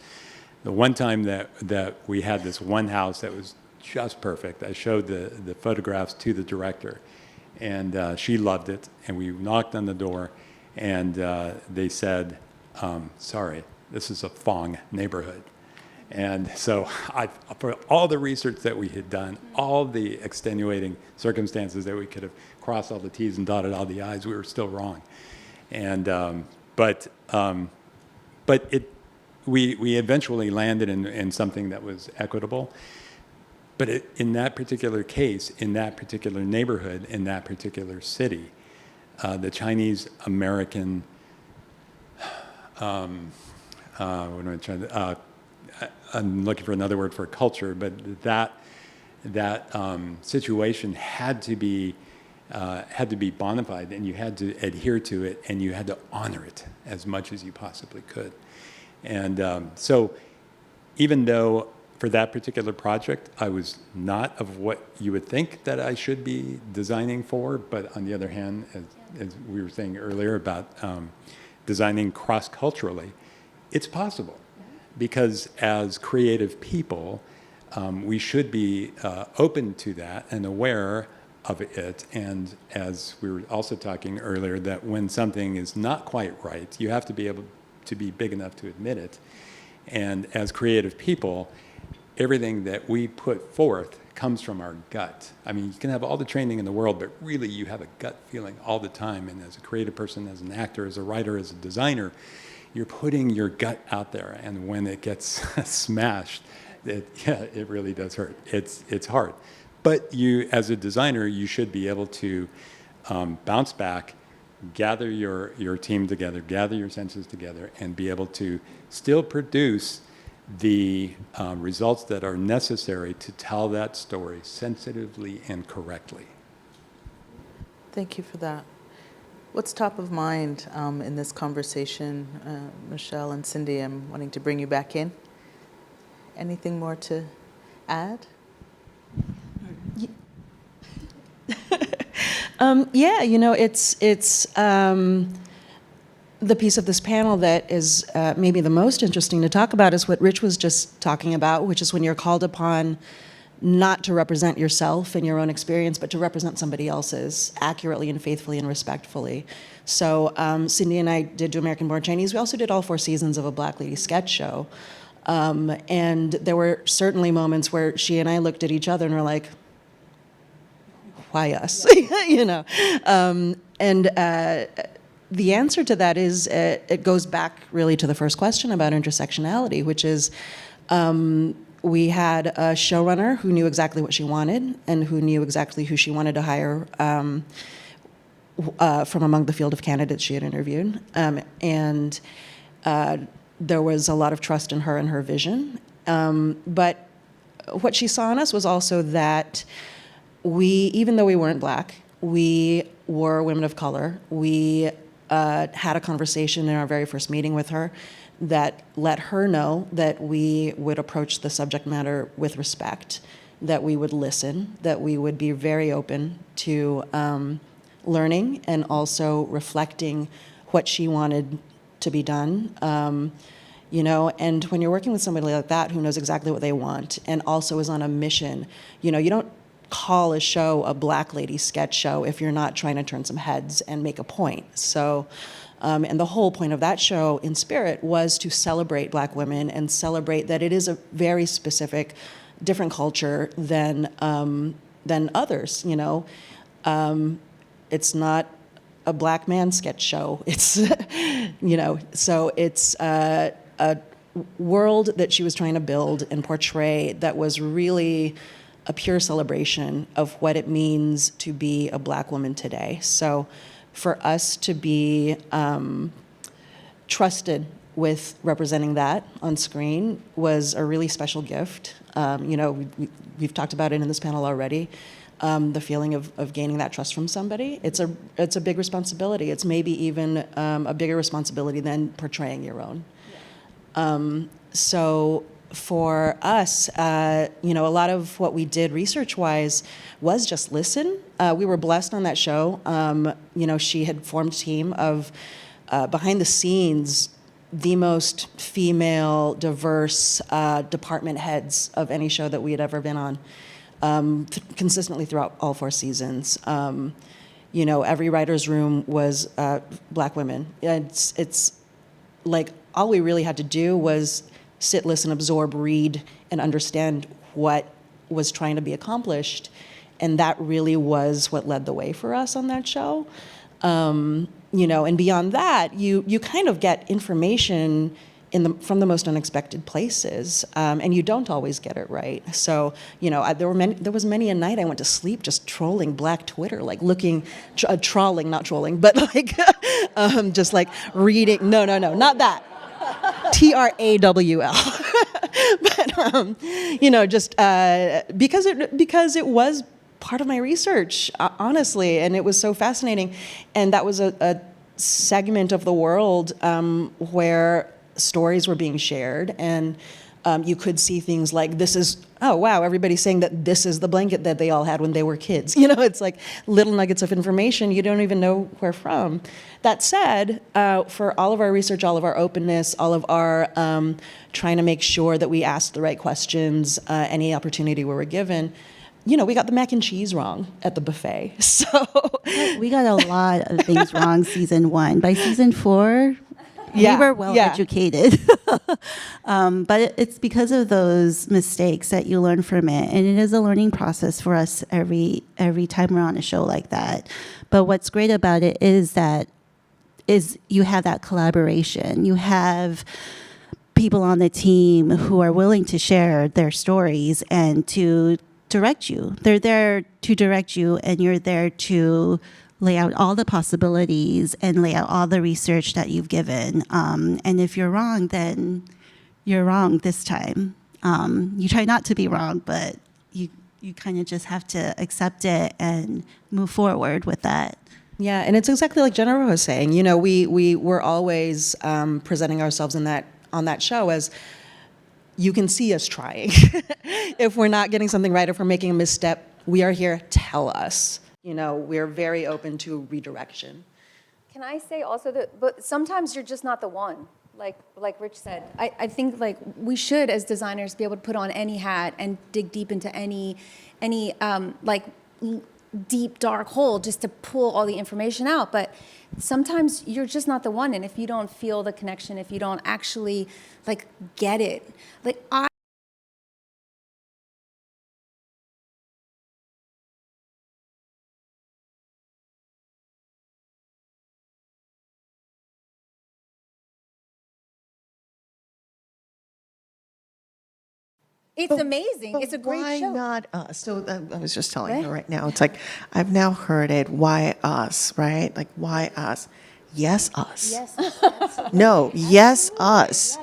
The one time that we had this one house that was just perfect, I showed the photographs to the director, and she loved it, and we knocked on the door, and they said, sorry, this is a Fong neighborhood. And so for all the research that we had done, all the extenuating circumstances that we could have crossed all the T's and dotted all the I's, we were still wrong. And we eventually landed in something that was equitable. But in that particular case, in that particular neighborhood, in that particular city, the Chinese American, what am I trying to, I'm looking for another word for culture, but that situation had to be had to be bona fide, and you had to adhere to it, and you had to honor it as much as you possibly could. And so even though for that particular project, I was not of what you would think that I should be designing for, but on the other hand, as we were saying earlier about designing cross-culturally, it's possible. Because as creative people, we should be open to that and aware of it. And as we were also talking earlier, that when something is not quite right, you have to be able to be big enough to admit it. And as creative people, everything that we put forth comes from our gut. I mean, you can have all the training in the world, but really you have a gut feeling all the time. And as a creative person, as an actor, as a writer, as a designer, you're putting your gut out there. And when it gets smashed, it really does hurt. It's hard. But you, as a designer, you should be able to bounce back, gather your team together, gather your senses together, and be able to still produce the results that are necessary to tell that story sensitively and correctly. Thank you for that. What's top of mind in this conversation, Michele and Cindy? I'm wanting to bring you back in. Anything more to add? Yeah, it's the piece of this panel that is maybe the most interesting to talk about is what Rich was just talking about, which is when you're called upon not to represent yourself and your own experience, but to represent somebody else's accurately and faithfully and respectfully. So Cindy and I did Do American Born Chinese. We also did all 4 seasons of a Black Lady sketch show. And there were certainly moments where she and I looked at each other and were like, why us? The answer to that is it goes back really to the first question about intersectionality, which is we had a showrunner who knew exactly what she wanted and who knew exactly who she wanted to hire from among the field of candidates she had interviewed. And there was a lot of trust in her and her vision. But what she saw in us was also that even though we weren't Black, we were women of color. We had a conversation in our very first meeting with her that let her know that we would approach the subject matter with respect, that we would listen, that we would be very open to learning and also reflecting what she wanted to be done. And when you're working with somebody like that who knows exactly what they want and also is on a mission, you don't call a show a Black Lady sketch show if you're not trying to turn some heads and make a point. So, and the whole point of that show in spirit was to celebrate Black women and celebrate that it is a very specific, different culture than others. It's not a Black man sketch show. It's, so it's a world that she was trying to build and portray that was really a pure celebration of what it means to be a Black woman today. So for us to be trusted with representing that on screen was a really special gift. We've talked about it in this panel already. The feeling of gaining that trust from somebody, it's a big responsibility. It's maybe even a bigger responsibility than portraying your own. So for us, a lot of what we did research-wise was just listen. We were blessed on that show. She had formed a team of, behind the scenes, the most female, diverse department heads of any show that we had ever been on, consistently throughout all 4 seasons. Every writer's room was Black women. It's like all we really had to do was sit, listen, absorb, read, and understand what was trying to be accomplished. And that really was what led the way for us on that show. And beyond that, you kind of get information from the most unexpected places, and you don't always get it right. So, there was many a night I went to sleep just trolling Black Twitter, like looking, trawling, not trolling, but like, just like reading. No, not that. TRAWL. But just because it was part of my research, honestly, and it was so fascinating. And that was a segment of the world where stories were being shared, and you could see things like, this is, oh wow, everybody's saying that this is the blanket that they all had when they were kids. You know, it's like little nuggets of information you don't even know where from. That said, for all of our research, all of our openness, all of our trying to make sure that we ask the right questions, any opportunity where we're given, you know, we got the mac and cheese wrong at the buffet. So We got a lot of things wrong season 1. By season 4, we were well educated. But it's because of those mistakes that you learn from it. And it is a learning process for us every time we're on a show like that. But what's great about it is you have that collaboration. You have people on the team who are willing to share their stories and to direct you. They're there to direct you, and you're there to lay out all the possibilities and lay out all the research that you've given. And if you're wrong, then you're wrong this time. You try not to be wrong, but you kind of just have to accept it and move forward with that. yeah, and it's exactly like Jennifer was saying. You know, we were always presenting ourselves on that show as, you can see us trying. If we're not getting something right, if we're making a misstep, we are here, tell us. You know, we're very open to redirection. Can I say also that, but sometimes you're just not the one. Like Rich said, I think like we should, as designers, be able to put on any hat and dig deep into any deep dark hole just to pull all the information out. But sometimes you're just not the one, and if you don't feel the connection, if you don't actually like get it, like it's amazing. It's a great why show. not us? So I was just telling her right now, it's like, I've now heard it, why us, right? Like, why us? Yes, us. Yes. No, yes, us.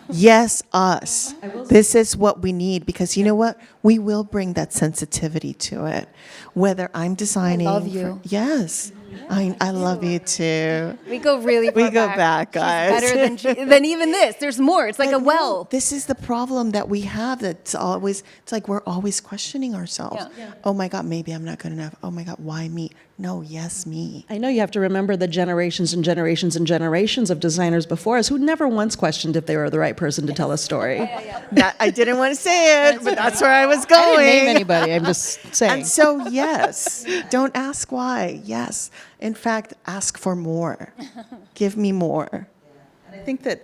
Yes, us. This is what we need, because you know what? We will bring that sensitivity to it. Whether I'm designing. I love you. Yes. I love you too. We go really far We go back, guys. She's better than even this. There's more. It's like But a well. no, this is the problem that we have. That's always, it's like we're always questioning ourselves. Yeah. Oh my God, maybe I'm not good enough. Oh my God, why me? No, yes, me. I know you have to remember the generations and generations and generations of designers before us who never once questioned if they were the right person to tell a story. That, I didn't want to say it, but that's where I was I going. didn't name anybody, I'm just saying. And so, yes, don't ask why. Yes. In fact, ask for more. Give me more. I think that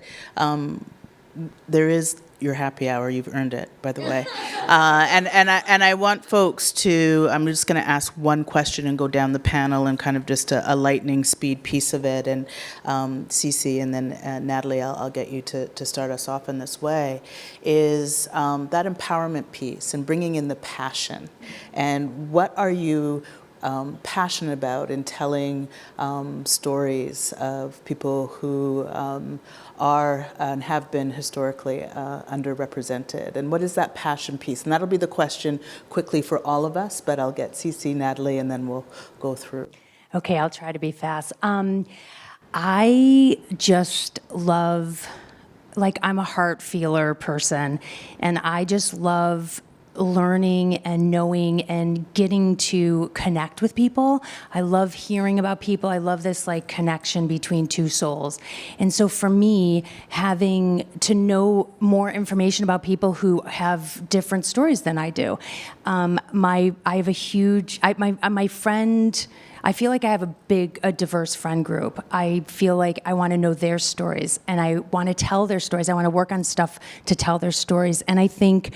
there is your happy hour. You've earned it, by the way. And I want folks to, I'm just going to ask one question and go down the panel and kind of just a lightning speed piece of it. And Cece and then Natalie, I'll get you to start us off in this way, is that empowerment piece and bringing in the passion. And what are you passionate about in telling stories of people who are and have been historically underrepresented? And what is that passion piece? And that'll be the question quickly for all of us, but I'll get Cece, Natalie, and then we'll go through. Okay, I'll try to be fast. I just love, like, I'm a heart feeler person, and I just love learning and knowing and getting to connect with people. I love hearing about people. I love this like connection between two souls. And so for me, having to know more information about people who have different stories than I do. I have a huge, my friend, I feel like I have a diverse friend group. I feel like I want to know their stories, and I want to tell their stories. I want to work on stuff to tell their stories. And I think,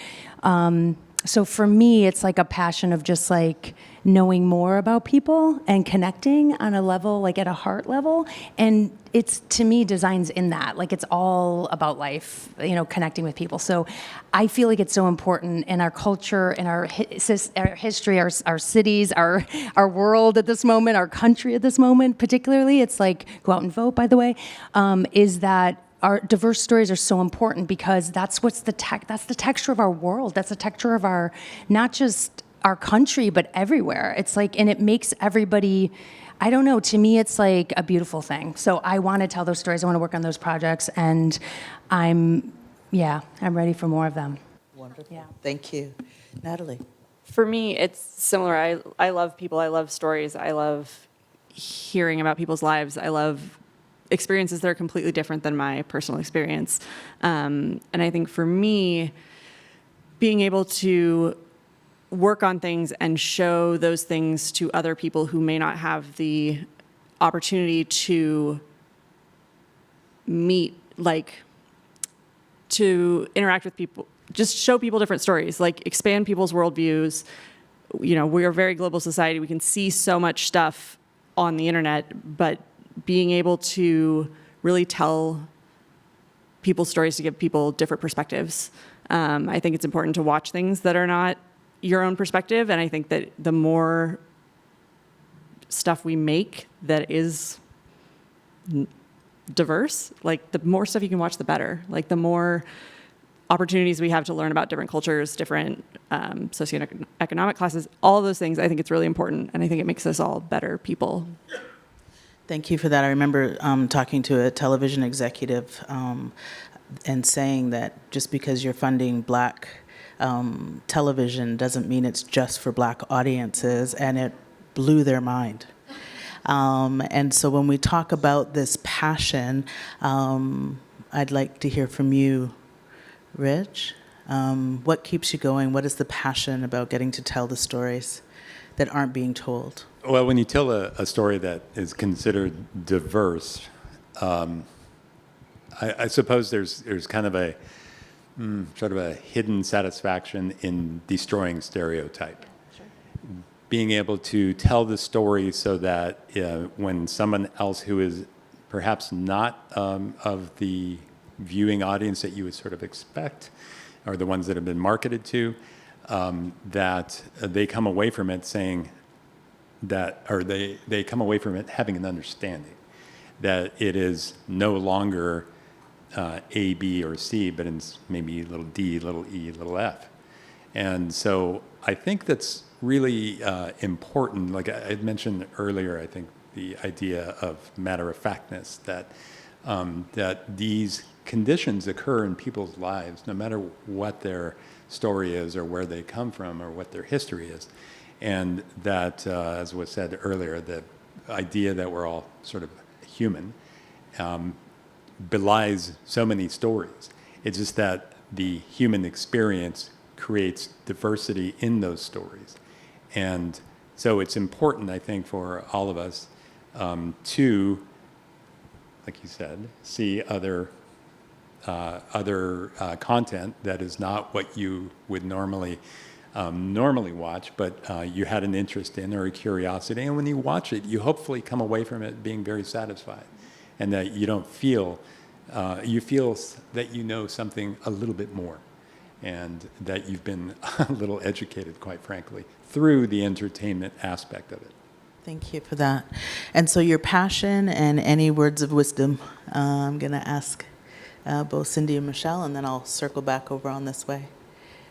so for me, it's like a passion of just like knowing more about people and connecting on a level, like at a heart level. And it's, to me, design's in that. Like, it's all about life, you know, connecting with people. So I feel like it's so important in our culture, in our history, our cities, our world at this moment, our country at this moment, particularly. It's like, go out and vote, by the way, is that our diverse stories are so important, because that's what's that's the texture of our world. That's the texture of our, not just our country, but everywhere. It's like, and it makes everybody, I don't know, to me it's like a beautiful thing. So I want to tell those stories, I want to work on those projects, and I'm ready for more of them. Wonderful. Yeah. Thank you. Natalie? For me, it's similar. I love people. I love stories. I love hearing about people's lives. I love experiences that are completely different than my personal experience. And I think for me, being able to work on things and show those things to other people who may not have the opportunity to meet, to interact with people, just show people different stories, expand people's worldviews. We are a very global society. We can see so much stuff on the internet, but being able to really tell people's stories to give people different perspectives. I think it's important to watch things that are not your own perspective, and I think that the more stuff we make that is diverse, the more stuff you can watch, the better. The more opportunities we have to learn about different cultures, different socioeconomic classes, all of those things, I think it's really important, and I think it makes us all better people. Thank you for that. I remember talking to a television executive and saying that just because you're funding Black television doesn't mean it's just for Black audiences, and it blew their mind. And so when we talk about this passion, I'd like to hear from you, Rich. What keeps you going? What is the passion about getting to tell the stories that aren't being told? Well, when you tell a story that is considered diverse, I suppose there's kind of a sort of a hidden satisfaction in destroying stereotype. Sure. Being able to tell the story so that when someone else who is perhaps not of the viewing audience that you would sort of expect, or the ones that have been marketed to, that they come away from it saying that, or they come away from it having an understanding that it is no longer A, B, or C, but it's maybe little d, little e, little f. And so I think that's really important. Like I had mentioned earlier, I think the idea of matter-of-factness, that that these conditions occur in people's lives, no matter what their story is or where they come from or what their history is. And that, as was said earlier, the idea that we're all sort of human belies so many stories. It's just that the human experience creates diversity in those stories. And so it's important, I think, for all of us to, like you said, see other content that is not what you would normally watch, but you had an interest in or a curiosity. And when you watch it, you hopefully come away from it being very satisfied, and that you don't feel, you feel that you know something a little bit more, and that you've been a little educated, quite frankly, through the entertainment aspect of it. Thank you for that. And so your passion and any words of wisdom, I'm going to ask both Cindy and Michele, and then I'll circle back over on this way.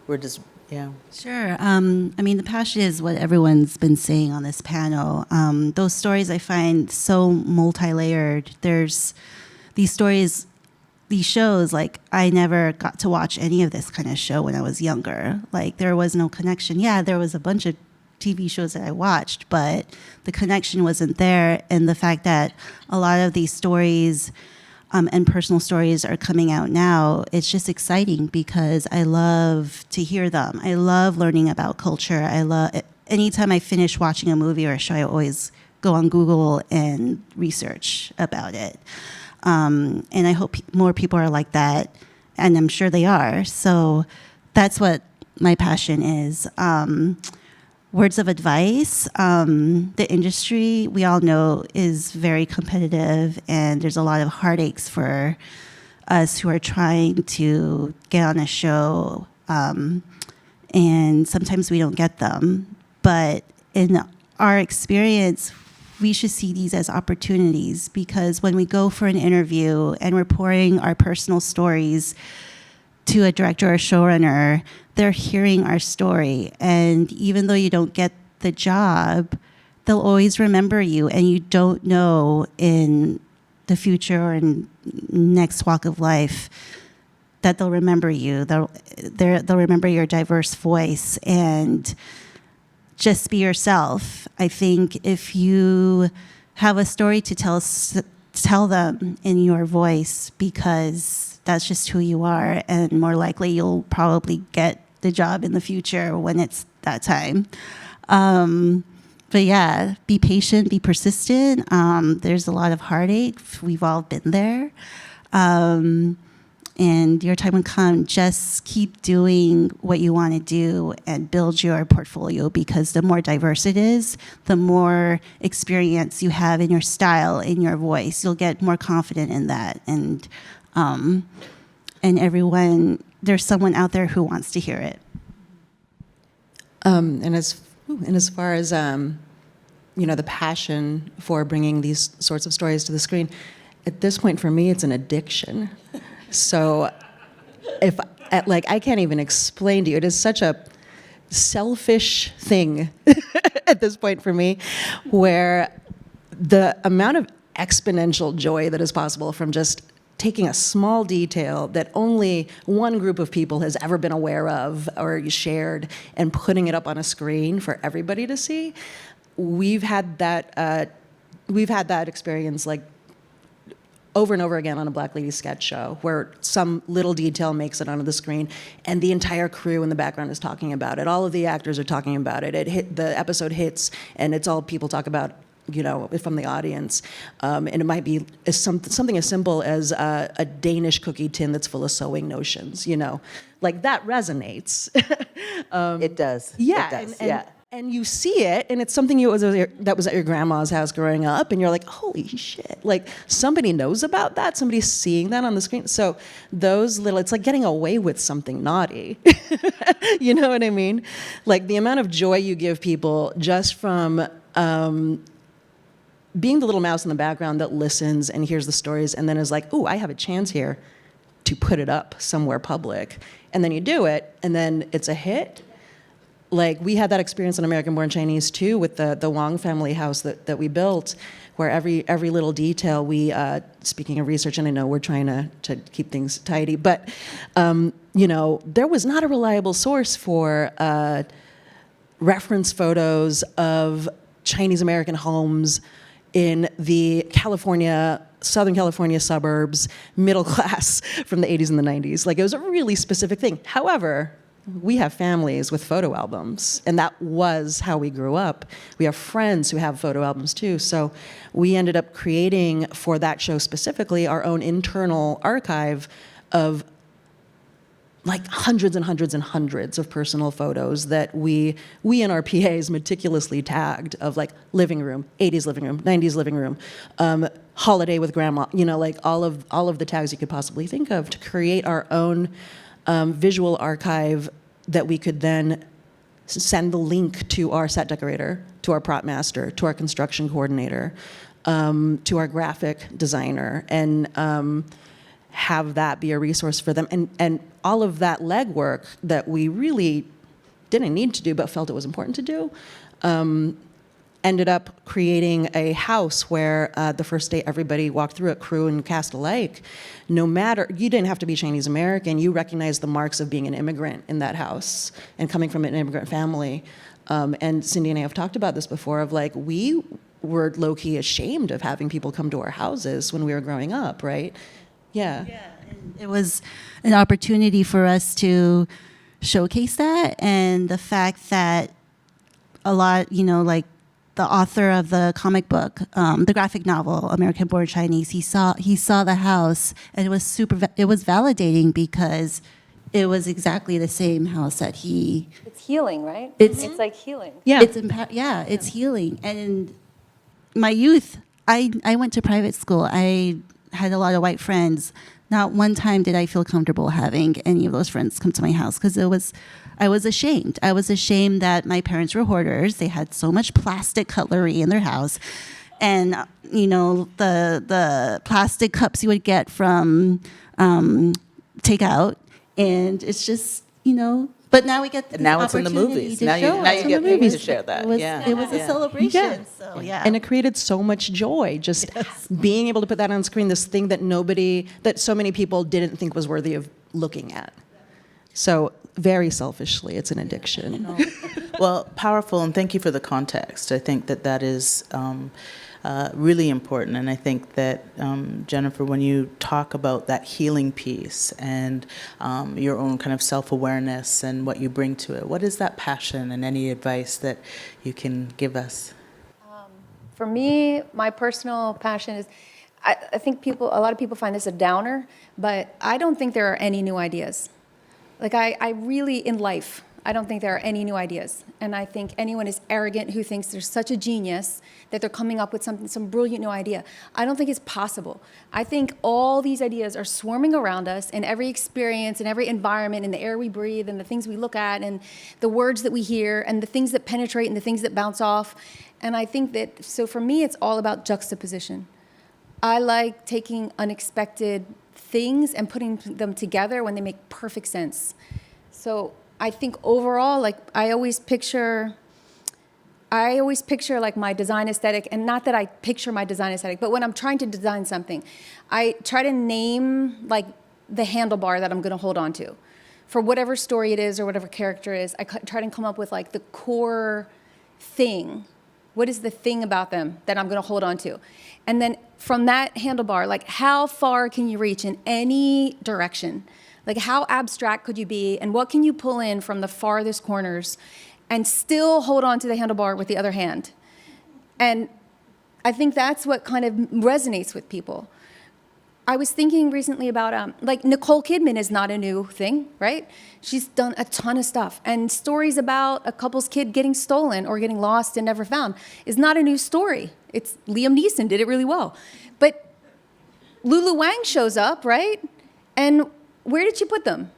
We're just, yeah. Sure. I mean, the passion is what everyone's been saying on this panel. Those stories I find so multi-layered. There's these stories, these shows, like I never got to watch any of this kind of show when I was younger. Like there was no connection. Yeah, there was a bunch of TV shows that I watched, but the connection wasn't there. And the fact that a lot of these stories and personal stories are coming out now, it's just exciting because I love to hear them. I love learning about culture. Anytime I finish watching a movie or a show, I always go on Google and research about it. And I hope more people are like that, and I'm sure they are. So that's what my passion is. Words of advice. The industry, we all know, is very competitive, and there's a lot of heartaches for us who are trying to get on a show, and sometimes we don't get them. But in our experience, we should see these as opportunities, because when we go for an interview and we're pouring our personal stories, to a director or showrunner, they're hearing our story. And even though you don't get the job, they'll always remember you. And you don't know in the future or in next walk of life that they'll remember you. They'll remember your diverse voice, and just be yourself. I think if you have a story to tell them in your voice, because that's just who you are, and more likely you'll probably get the job in the future when it's that time. But yeah, be patient, be persistent. There's a lot of heartache. We've all been there. And your time will come. Just keep doing what you want to do and build your portfolio, because the more diverse it is, the more experience you have in your style, in your voice. You'll get more confident in that. And everyone, there's someone out there who wants to hear it. And as far as the passion for bringing these sorts of stories to the screen, at this point for me, it's an addiction. So I can't even explain to you. It is such a selfish thing at this point for me, where the amount of exponential joy that is possible from just taking a small detail that only one group of people has ever been aware of or shared and putting it up on a screen for everybody to see. We've had that experience like over and over again on a Black Lady sketch show, where some little detail makes it onto the screen and the entire crew in the background is talking about it. All of the actors are talking about it. The episode hits and it's all people talk about, from the audience. And it might be something as simple as a Danish cookie tin that's full of sewing notions, like that resonates. It does. Yeah. It does. And you see it, and it's something that was at your grandma's house growing up, and you're like, holy shit, like somebody knows about that, somebody's seeing that on the screen. So those little, it's like getting away with something naughty. You know what I mean? Like the amount of joy you give people just from being the little mouse in the background that listens and hears the stories and then is like, ooh, I have a chance here to put it up somewhere public. And then you do it, and then it's a hit. Like, we had that experience in American Born Chinese, too, with the Wong family house that we built, where every little detail speaking of research, and I know we're trying to keep things tidy, but, there was not a reliable source for reference photos of Chinese American homes in the Southern California suburbs, middle class from the 80s and the 90s. Like, it was a really specific thing. However, we have families with photo albums, and that was how we grew up. We have friends who have photo albums too. So we ended up creating, for that show specifically, our own internal archive of like hundreds and hundreds and hundreds of personal photos that we and our PAs meticulously tagged, of like living room, 80s living room, 90s living room, holiday with grandma, like all of the tags you could possibly think of, to create our own visual archive that we could then send the link to our set decorator, to our prop master, to our construction coordinator, to our graphic designer, and have that be a resource for them. And all of that legwork that we really didn't need to do but felt it was important to do, ended up creating a house where the first day everybody walked through it, crew and cast alike. No matter, you didn't have to be Chinese American, you recognized the marks of being an immigrant in that house and coming from an immigrant family. And Cindy and I have talked about this before, of like, we were low-key ashamed of having people come to our houses when we were growing up, right? Yeah. And it was an opportunity for us to showcase that, and the fact that a lot, like the author of the comic book, the graphic novel, American Born Chinese, he saw the house, and it was validating, because it was exactly the same house that he. It's healing, right? It's like healing. Yeah. It's healing. And in my youth, I went to private school. I had a lot of white friends. Not one time did I feel comfortable having any of those friends come to my house, because I was ashamed. I was ashamed that my parents were hoarders. They had so much plastic cutlery in their house. And, the plastic cups you would get from takeout, And it's just, you know, but now we get this And now it's in the opportunity movies. to Now show you it. get paid to share that. It was, Yeah. it was a Yeah. celebration. So yeah. And it created so much joy, just being able to put that on screen, this thing that so many people didn't think was worthy of looking at. So very selfishly, it's an addiction. Well, powerful, and thank you for the context. I think that is really important, and I think that, Jennifer, when you talk about that healing piece and your own kind of self-awareness and what you bring to it, what is that passion, and any advice that you can give us? For me, my personal passion is, I think a lot of people find this a downer, but I don't think there are any new ideas. Like I really, in life, I don't think there are any new ideas. And I think anyone is arrogant who thinks they're such a genius that they're coming up with some brilliant new idea. I don't think it's possible. I think all these ideas are swarming around us in every experience, in every environment, in the air we breathe, and the things we look at, and the words that we hear, and the things that penetrate, and the things that bounce off. And I think that, so for me, it's all about juxtaposition. I like taking unexpected things and putting them together when they make perfect sense. So I think overall, like I always picture like my design aesthetic, and not that I picture my design aesthetic, but when I'm trying to design something, I try to name like the handlebar that I'm going to hold on to. For whatever story it is or whatever character it is, I try to come up with like the core thing. What is the thing about them that I'm going to hold on to? And then from that handlebar, like how far can you reach in any direction? Like how abstract could you be, and what can you pull in from the farthest corners and still hold on to the handlebar with the other hand? And I think that's what kind of resonates with people. I was thinking recently about, like Nicole Kidman is not a new thing, right? She's done a ton of stuff. And stories about a couple's kid getting stolen or getting lost and never found is not a new story. It's Liam Neeson did it really well. But Lulu Wang shows up, right? And where did she put them?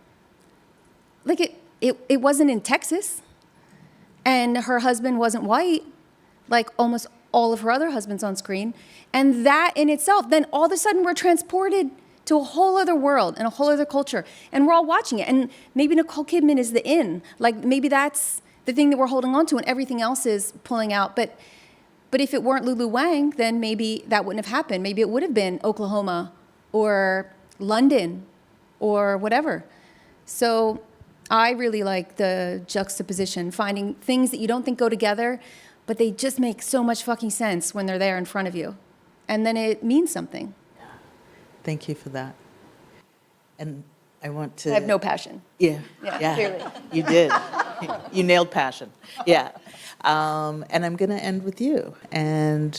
Like it wasn't in Texas. And her husband wasn't white, like almost all of her other husbands on screen. And that in itself, then all of a sudden we're transported to a whole other world and a whole other culture. And we're all watching it. And maybe Nicole Kidman is the in. Like maybe that's the thing that we're holding on to and everything else is pulling out. But if it weren't Lulu Wang, then maybe that wouldn't have happened. Maybe it would have been Oklahoma or London or whatever. So I really like the juxtaposition, finding things that you don't think go together, but they just make so much fucking sense when they're there in front of you. And then it means something. Thank you for that. And I want to... I have no passion. Yeah, clearly. You did. You nailed passion. Yeah. And I'm going to end with you, and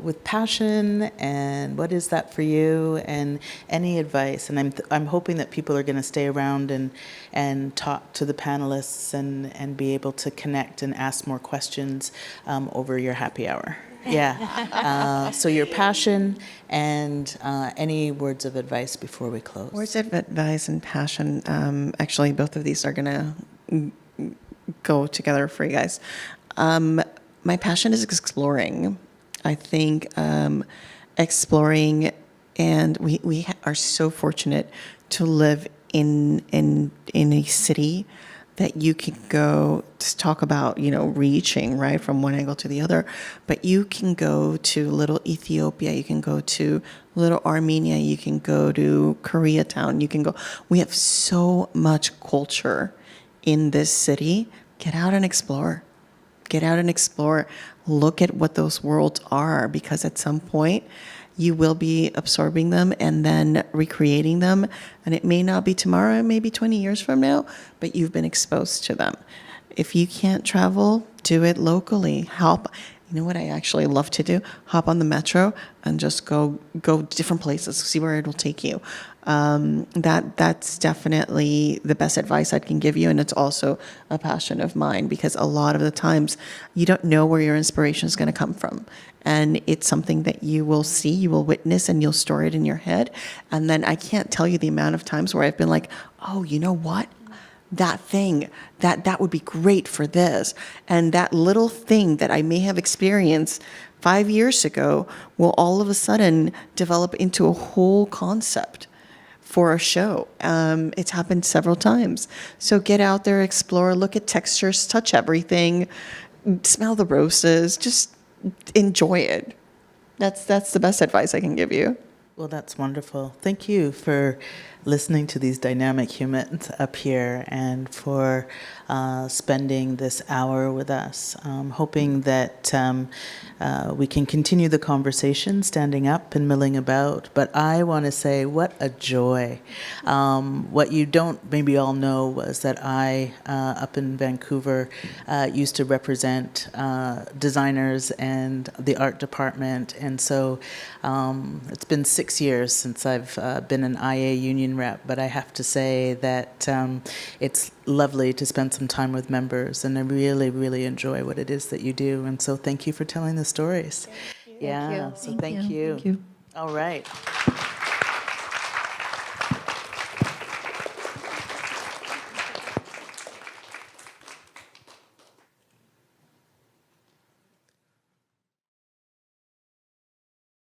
with passion, and what is that for you, and any advice. And I'm hoping that people are going to stay around and talk to the panelists and be able to connect and ask more questions over your happy hour. Yeah. So your passion and any words of advice before we close. Words of advice and passion. Actually, both of these are going to go together for you guys. My passion is exploring. I think exploring, and we are so fortunate to live in a city that you can go to talk about, reaching, right, from one angle to the other. But you can go to little Ethiopia, you can go to little Armenia, you can go to Koreatown, you can go. We have so much culture in this city. Get out and explore. Get out and explore. Look at what those worlds are, because at some point, you will be absorbing them and then recreating them. And it may not be tomorrow, it may be 20 years from now, but you've been exposed to them. If you can't travel, do it locally. Help. You know what I actually love to do? Hop on the metro and just go different places, see where it'll take you. That's definitely the best advice I can give you, and it's also a passion of mine, because a lot of the times you don't know where your inspiration is going to come from, and it's something that you will see, you will witness, and you'll store it in your head. And then I can't tell you the amount of times where I've been like, oh, you know what? That thing, that would be great for this. And that little thing that I may have experienced 5 years ago will all of a sudden develop into a whole concept for a show. It's happened several times. So get out there, explore, look at textures, touch everything, smell the roses, just enjoy it. That's the best advice I can give you. Well, that's wonderful. Thank you for listening to these dynamic humans up here and for spending this hour with us. Hoping that we can continue the conversation, standing up and milling about. But I want to say, what a joy. What you don't maybe all know was that I, up in Vancouver, used to represent designers and the art department. And so it's been 6 years since I've been an IA union rep, but I have to say that it's lovely to spend some time with members, and I really, really enjoy what it is that you do. And so thank you for telling the stories. Yeah, so thank you. Thank you. All right.